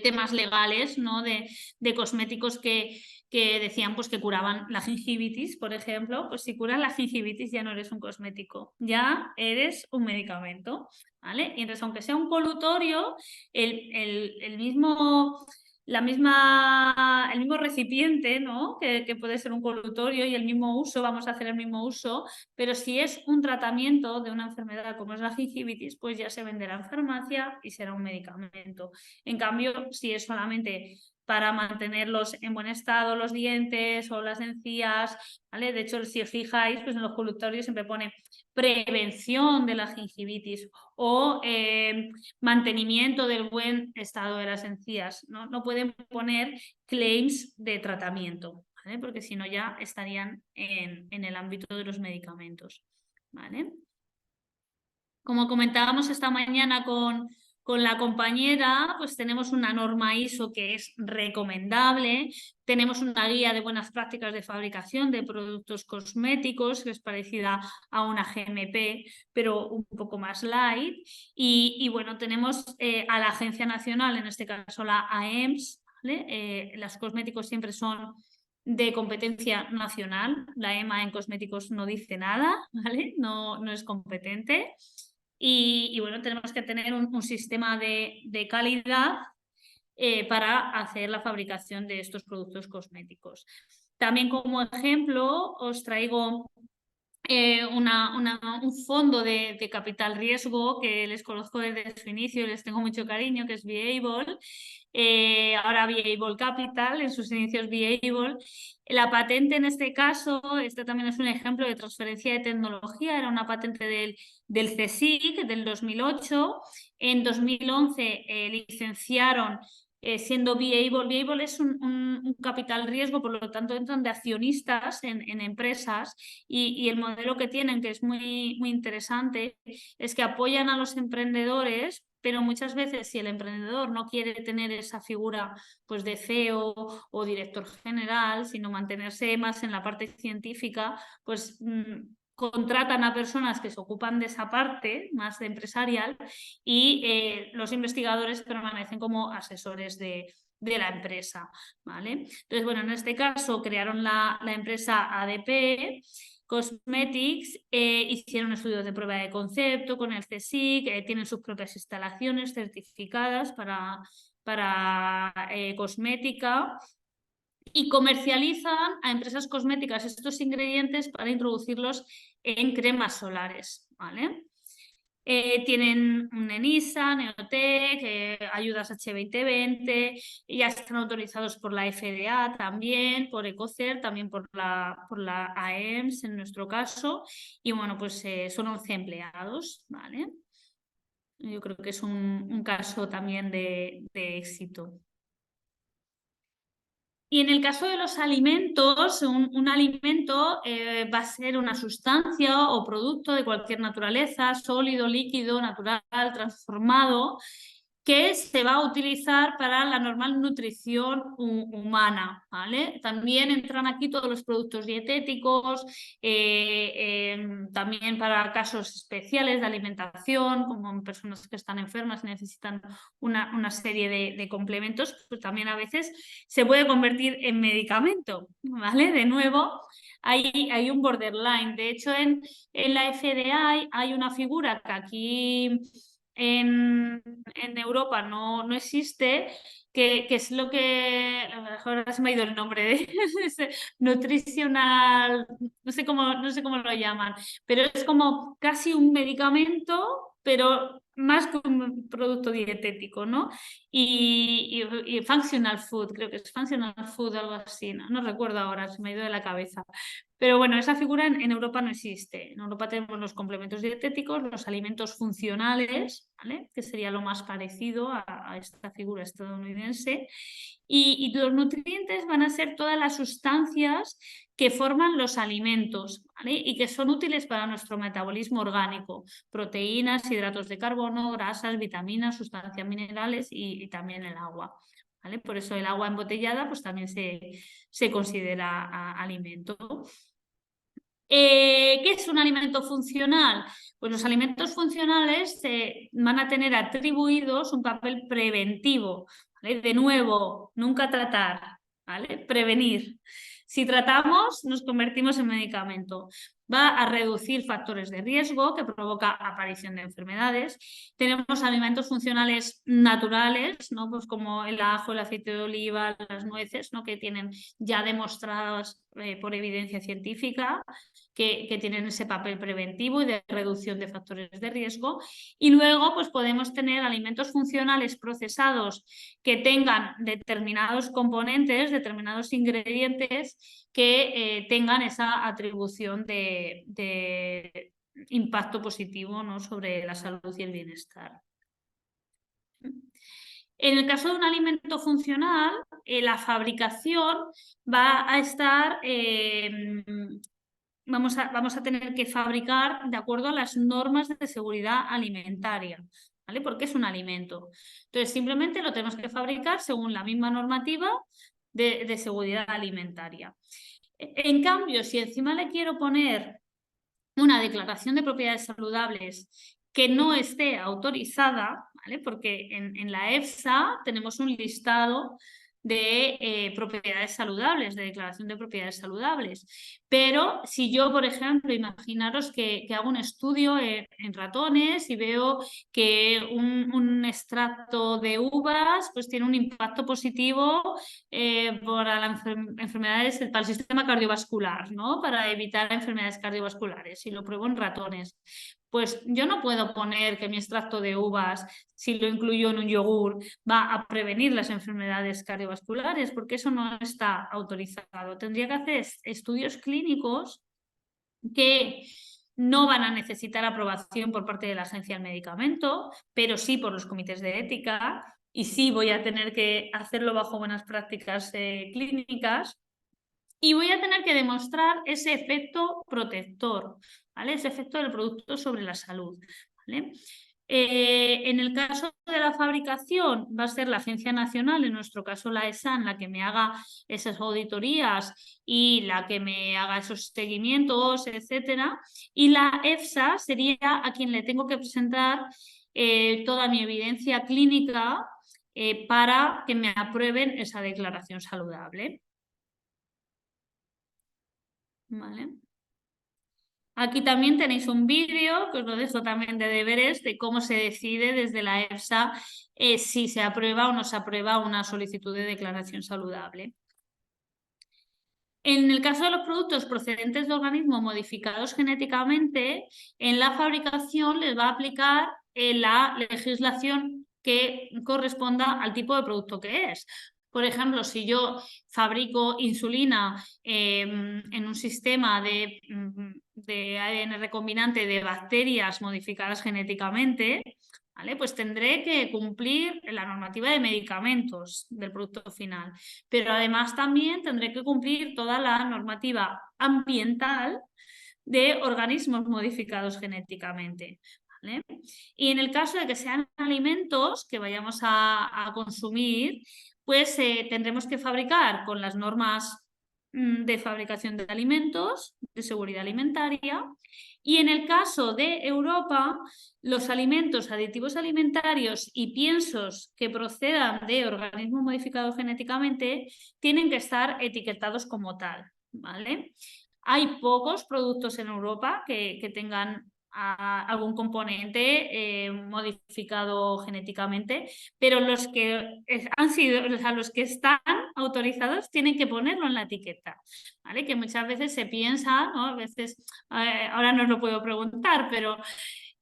temas legales, ¿no? de cosméticos que decían pues, que curaban la gingivitis, por ejemplo. Pues si curas la gingivitis ya no eres un cosmético, ya eres un medicamento, ¿vale? Y entonces, aunque sea un colutorio, el mismo el mismo recipiente, ¿no? Que puede ser un colutorio y el mismo uso, vamos a hacer el mismo uso, pero si es un tratamiento de una enfermedad como es la gingivitis, pues ya se venderá en farmacia y será un medicamento. En cambio, si es solamente para mantenerlos en buen estado los dientes o las encías, ¿vale? De hecho, si os fijáis, pues en los colutorios siempre pone prevención de la gingivitis o mantenimiento del buen estado de las encías. No pueden poner claims de tratamiento, ¿vale? Porque si no ya estarían en el ámbito de los medicamentos, ¿vale? Como comentábamos esta mañana con la compañera, pues tenemos una norma ISO que es recomendable, tenemos una guía de buenas prácticas de fabricación de productos cosméticos que es parecida a una GMP, pero un poco más light, y bueno, tenemos a la Agencia Nacional, en este caso la AEMS, ¿vale? Los cosméticos siempre son de competencia nacional, la EMA en cosméticos no dice nada, ¿vale? No es competente. Y bueno, tenemos que tener un sistema de calidad para hacer la fabricación de estos productos cosméticos. También como ejemplo os traigo un fondo de capital riesgo que les conozco desde su inicio y les tengo mucho cariño, que es Viable. Ahora Viable Capital, en sus inicios Viable. La patente en este caso, este también es un ejemplo de transferencia de tecnología, era una patente del CSIC del 2008. En 2011 licenciaron siendo Viable. Viable es un capital riesgo, por lo tanto entran de accionistas en empresas y el modelo que tienen, que es muy, muy interesante, es que apoyan a los emprendedores, pero muchas veces si el emprendedor no quiere tener esa figura pues, de CEO o director general, sino mantenerse más en la parte científica, pues contratan a personas que se ocupan de esa parte más de empresarial y los investigadores permanecen como asesores de la empresa, ¿vale? Entonces, bueno, en este caso crearon la empresa ADP Cosmetics, hicieron estudios de prueba de concepto con el CSIC, tienen sus propias instalaciones certificadas para cosmética y comercializan a empresas cosméticas estos ingredientes para introducirlos en cremas solares, ¿vale? Tienen un ENISA, Neotec, ayudas H2020, ya están autorizados por la FDA también, por ECOCER, también por la AEMS en nuestro caso, y bueno, pues son 11 empleados, ¿vale? Yo creo que es un caso también de éxito. Y en el caso de los alimentos, un alimento va a ser una sustancia o producto de cualquier naturaleza, sólido, líquido, natural, transformado, que se va a utilizar para la normal nutrición humana, ¿vale? También entran aquí todos los productos dietéticos, también para casos especiales de alimentación, como personas que están enfermas y necesitan una serie de complementos, pues también a veces se puede convertir en medicamento, ¿vale? De nuevo, hay un borderline. De hecho, en la FDA hay una figura que aquí en Europa no existe, que es lo que, ahora se me ha ido el nombre de nutricional, no sé cómo lo llaman, pero es como casi un medicamento, pero más que un producto dietético, ¿no? Y functional food, creo que es functional food, algo así, no recuerdo ahora, se me ha ido de la cabeza. Pero bueno, esa figura en Europa no existe. En Europa tenemos los complementos dietéticos, los alimentos funcionales, ¿vale? Que sería lo más parecido a esta figura estadounidense. Y los nutrientes van a ser todas las sustancias que forman los alimentos, ¿vale? Y que son útiles para nuestro metabolismo orgánico. Proteínas, hidratos de carbono, grasas, vitaminas, sustancias minerales y también el agua. ¿vale? Por eso el agua embotellada pues también se considera alimento. ¿Qué es un alimento funcional? Pues los alimentos funcionales van a tener atribuidos un papel preventivo, ¿vale? De nuevo, nunca tratar, ¿vale? Prevenir. Si tratamos, nos convertimos en medicamento. Va a reducir factores de riesgo que provoca aparición de enfermedades. Tenemos alimentos funcionales naturales, ¿no? Pues como el ajo, el aceite de oliva, las nueces, ¿no? Que tienen ya demostradas por evidencia científica que tienen ese papel preventivo y de reducción de factores de riesgo. Y luego pues podemos tener alimentos funcionales procesados que tengan determinados componentes, determinados ingredientes que tengan esa atribución de impacto positivo, ¿no? Sobre la salud y el bienestar. En el caso de un alimento funcional, la fabricación va a estar... Vamos a tener que fabricar de acuerdo a las normas de seguridad alimentaria, ¿vale? Porque es un alimento. Entonces, simplemente lo tenemos que fabricar según la misma normativa de seguridad alimentaria. En cambio, si encima le quiero poner una declaración de propiedades saludables que no esté autorizada, ¿vale? Porque en la EFSA tenemos un listado de propiedades saludables, de declaración de propiedades saludables. Pero si yo, por ejemplo, imaginaros que hago un estudio en ratones y veo que un extracto de uvas pues tiene un impacto positivo para las enfermedades, para el sistema cardiovascular, ¿no? Para evitar enfermedades cardiovasculares, y lo pruebo en ratones. Pues yo no puedo poner que mi extracto de uvas, si lo incluyo en un yogur, va a prevenir las enfermedades cardiovasculares, porque eso no está autorizado. Tendría que hacer estudios clínicos que no van a necesitar aprobación por parte de la Agencia del Medicamento, pero sí por los comités de ética, y sí voy a tener que hacerlo bajo buenas prácticas clínicas, y voy a tener que demostrar ese efecto protector, ¿vale? Ese efecto del producto sobre la salud, ¿vale? En el caso de la fabricación va a ser la Agencia Nacional, en nuestro caso la ESAN, la que me haga esas auditorías y la que me haga esos seguimientos, etcétera. Y la EFSA sería a quien le tengo que presentar toda mi evidencia clínica para que me aprueben esa declaración saludable. ¿Vale? Aquí también tenéis un vídeo, que os lo dejo también de deberes, de cómo se decide desde la EFSA si se aprueba o no se aprueba una solicitud de declaración saludable. En el caso de los productos procedentes de organismos modificados genéticamente, en la fabricación les va a aplicar la legislación que corresponda al tipo de producto que es. Por ejemplo, si yo fabrico insulina en un sistema de ADN recombinante de bacterias modificadas genéticamente, ¿vale? Pues tendré que cumplir la normativa de medicamentos del producto final. Pero además también tendré que cumplir toda la normativa ambiental de organismos modificados genéticamente. ¿Vale? Y en el caso de que sean alimentos que vayamos a consumir, pues tendremos que fabricar con las normas de fabricación de alimentos, de seguridad alimentaria. Y en el caso de Europa, los alimentos, aditivos alimentarios y piensos que procedan de organismos modificados genéticamente tienen que estar etiquetados como tal, ¿vale? Hay pocos productos en Europa que tengan algún componente modificado genéticamente, pero los que han sido, o sea, los que están autorizados tienen que ponerlo en la etiqueta, ¿vale? Que muchas veces se piensa, ¿no? A veces, ahora no os lo puedo preguntar, pero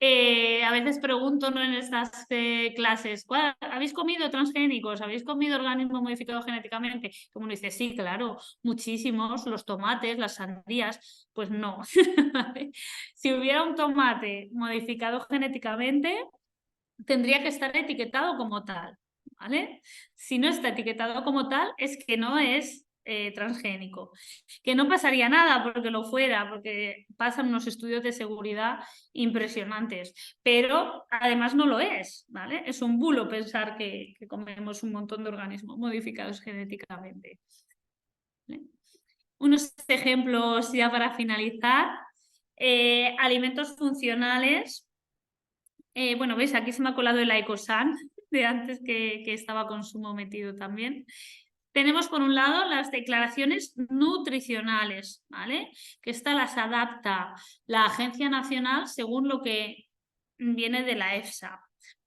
a veces pregunto, ¿no? En estas clases, ¿habéis comido transgénicos? ¿Habéis comido organismos modificados genéticamente? Como uno dice, sí, claro, muchísimos, los tomates, las sandías, pues no. Si hubiera un tomate modificado genéticamente, tendría que estar etiquetado como tal, ¿vale? Si no está etiquetado como tal, es que no es transgénico. Que no pasaría nada porque lo fuera, porque pasan unos estudios de seguridad impresionantes, pero además no lo es, ¿vale? Es un bulo pensar que comemos un montón de organismos modificados genéticamente. ¿Vale? Unos ejemplos ya para finalizar. Alimentos funcionales. Bueno, veis, aquí se me ha colado el Icosan de antes que estaba consumo metido también. Tenemos por un lado las declaraciones nutricionales, ¿vale? Que estas las adapta la Agencia Nacional según lo que viene de la EFSA,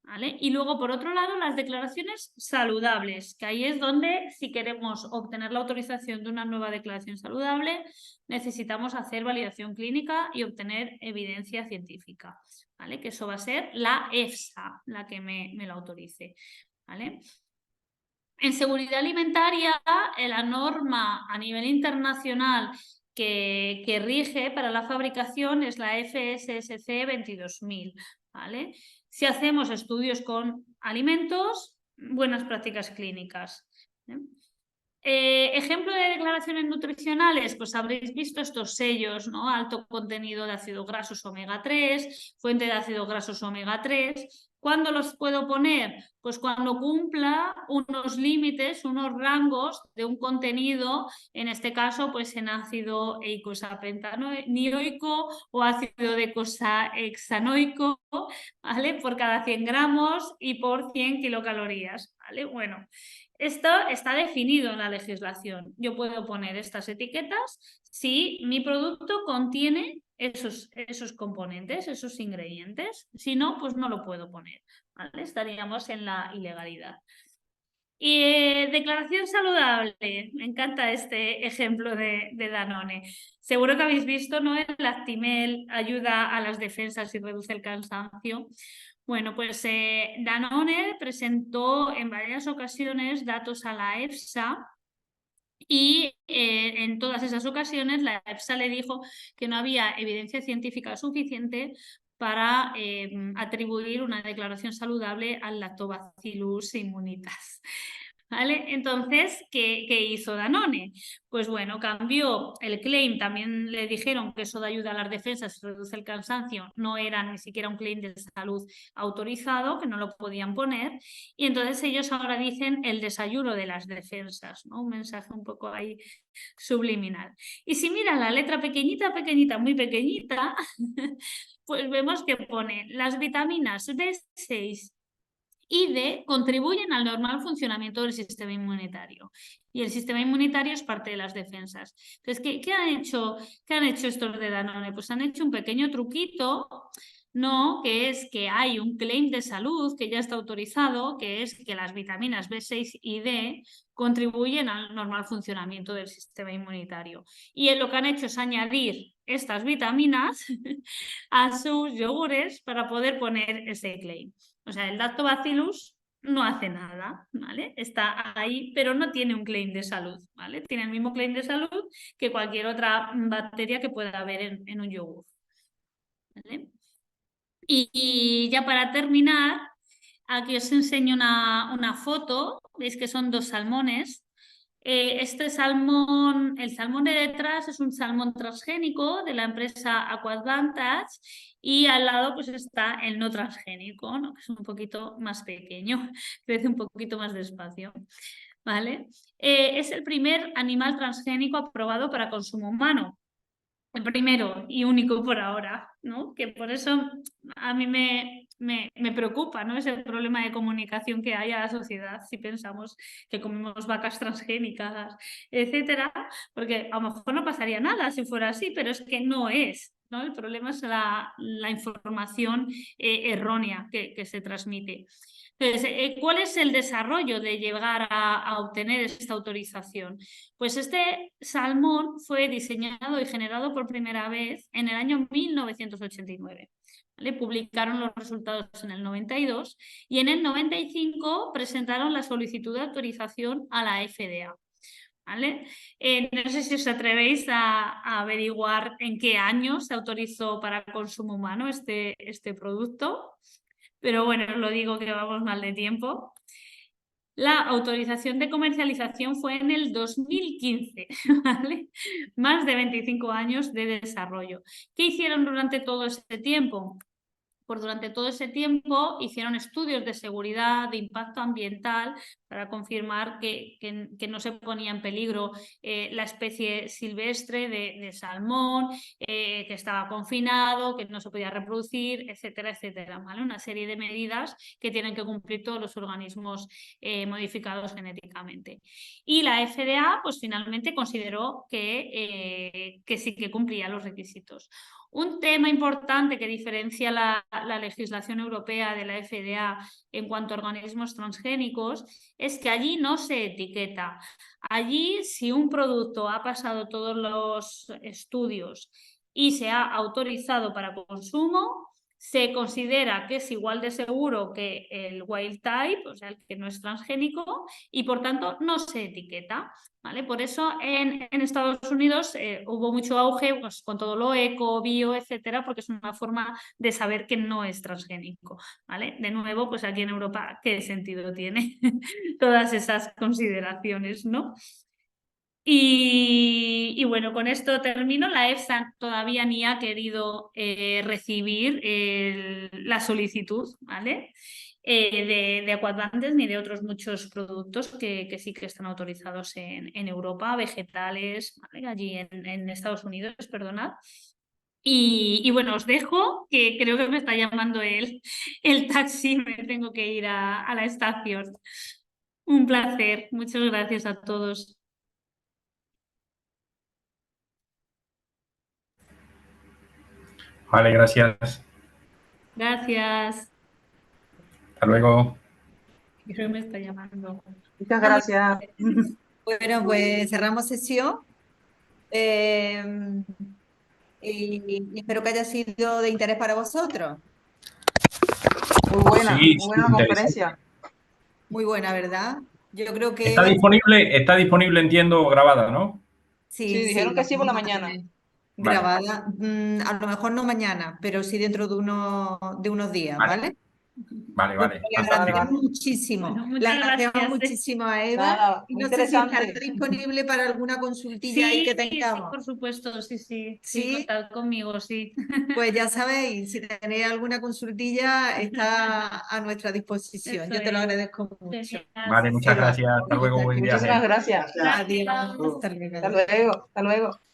¿vale? Y luego, por otro lado, las declaraciones saludables, que ahí es donde, si queremos obtener la autorización de una nueva declaración saludable, necesitamos hacer validación clínica y obtener evidencia científica, ¿vale? Que eso va a ser la EFSA la que me lo autorice, ¿vale? En seguridad alimentaria, la norma a nivel internacional que rige para la fabricación es la FSSC 22000, ¿vale? Si hacemos estudios con alimentos, buenas prácticas clínicas. Ejemplo de declaraciones nutricionales, pues habréis visto estos sellos, ¿no? Alto contenido de ácidos grasos omega 3, fuente de ácidos grasos omega 3. ¿Cuándo los puedo poner? Pues cuando cumpla unos límites, unos rangos de un contenido, en este caso, pues en ácido eicosapentaenoico o ácido docosahexaenoico, ¿vale? Por cada 100 gramos y por 100 kilocalorías, ¿vale? Bueno, esto está definido en la legislación. Yo puedo poner estas etiquetas si mi producto contiene esos componentes, esos ingredientes. Si no, pues no lo puedo poner, ¿vale? Estaríamos en la ilegalidad. Y declaración saludable. Me encanta este ejemplo de Danone. Seguro que habéis visto, ¿no? El Actimel ayuda a las defensas y reduce el cansancio. Bueno, pues Danone presentó en varias ocasiones datos a la EFSA y en todas esas ocasiones la EFSA le dijo que no había evidencia científica suficiente para atribuir una declaración saludable al Lactobacillus immunitas. ¿Vale? Entonces, ¿qué hizo Danone? Pues bueno, cambió el claim, también le dijeron que eso de ayuda a las defensas y reduce el cansancio, no era ni siquiera un claim de salud autorizado, que no lo podían poner, y entonces ellos ahora dicen el desayuno de las defensas, ¿no? Un mensaje un poco ahí subliminal. Y si miran la letra pequeñita, pequeñita, muy pequeñita, pues vemos que pone las vitaminas B6 y D contribuyen al normal funcionamiento del sistema inmunitario. Y el sistema inmunitario es parte de las defensas. Entonces, ¿qué han hecho estos de Danone? Pues han hecho un pequeño truquito, ¿no? Que es que hay un claim de salud que ya está autorizado, que es que las vitaminas B6 y D contribuyen al normal funcionamiento del sistema inmunitario. Y lo que han hecho es añadir estas vitaminas a sus yogures para poder poner ese claim. O sea, el lactobacillus no hace nada, ¿vale? Está ahí, pero no tiene un claim de salud, ¿vale? Tiene el mismo claim de salud que cualquier otra bacteria que pueda haber en un yogur, ¿vale? Y ya para terminar, aquí os enseño una foto, veis que son dos salmones. Este salmón, el salmón de detrás es un salmón transgénico de la empresa AquAdvantage y al lado pues está el no transgénico, ¿no? Que es un poquito más pequeño, crece un poquito más despacio, ¿vale? Es el primer animal transgénico aprobado para consumo humano. El primero y único por ahora, ¿no? Que por eso a mí me preocupa, ¿no? Ese problema de comunicación que hay a la sociedad si pensamos que comemos vacas transgénicas, etcétera, porque a lo mejor no pasaría nada si fuera así, pero es que no es, ¿no? El problema es la información errónea que se transmite. Entonces, ¿cuál es el desarrollo de llegar a obtener esta autorización? Pues este salmón fue diseñado y generado por primera vez en el año 1989. ¿Vale? Publicaron los resultados en el 92 y en el 95 presentaron la solicitud de autorización a la FDA. ¿Vale? No sé si os atrevéis a averiguar en qué año se autorizó para consumo humano este producto. Pero bueno, os lo digo que vamos mal de tiempo. La autorización de comercialización fue en el 2015, ¿vale? Más de 25 años de desarrollo. ¿Qué hicieron durante todo este tiempo? Pues durante todo ese tiempo hicieron estudios de seguridad, de impacto ambiental, para confirmar que no se ponía en peligro la especie silvestre de salmón, que estaba confinado, que no se podía reproducir, etcétera, etcétera, ¿vale? Una serie de medidas que tienen que cumplir todos los organismos modificados genéticamente. Y la FDA, pues finalmente consideró que sí que cumplía los requisitos. Un tema importante que diferencia la legislación europea de la FDA en cuanto a organismos transgénicos es que allí no se etiqueta. Allí, si un producto ha pasado todos los estudios y se ha autorizado para consumo, se considera que es igual de seguro que el wild type, o sea, el que no es transgénico, y por tanto no se etiqueta. ¿Vale? Por eso en Estados Unidos hubo mucho auge, pues, con todo lo eco, bio, etcétera, porque es una forma de saber que no es transgénico. ¿Vale? De nuevo, pues aquí en Europa, ¿qué sentido tiene todas esas consideraciones, ¿no? Y bueno, con esto termino. La EFSA todavía ni ha querido recibir la solicitud, ¿vale? De Aquadvantage ni de otros muchos productos que sí que están autorizados en Europa, vegetales, ¿vale? Allí en Estados Unidos, perdonad. Y bueno, os dejo, que creo que me está llamando el taxi, me tengo que ir a la estación. Un placer, muchas gracias a todos. Vale, gracias. Gracias. Hasta luego. Creo que me está llamando. Muchas gracias. Bueno, pues cerramos sesión. Y espero que haya sido de interés para vosotros. Muy buena, Sí, muy buena sí, conferencia. Muy buena, ¿verdad? Yo creo que Está disponible, entiendo, grabada, ¿no? Sí, dijeron que sí por la vamos a mañana. tener Vale. grabada. A lo mejor no mañana, pero sí dentro de unos días, Vale. ¿vale? Vale, Bueno, vale. le Vale, agradecemos vale. muchísimo. Bueno, Le muchas agradecemos gracias. muchísimo a Eva. Nada, Y muy no sé si estará interesante. disponible para alguna consultilla ahí que Sí, tengamos. por supuesto, sí, sí. ¿Sí? Sí, contad conmigo, sí. Pues ya sabéis, si tenéis alguna consultilla, está a nuestra disposición. Eso Yo te lo es. agradezco mucho. Genial, Vale, sí, muchas sí. gracias. Hasta luego, buen viaje. Muchísimas gracias. Adiós. Gracias. Hasta luego. Hasta luego, hasta luego.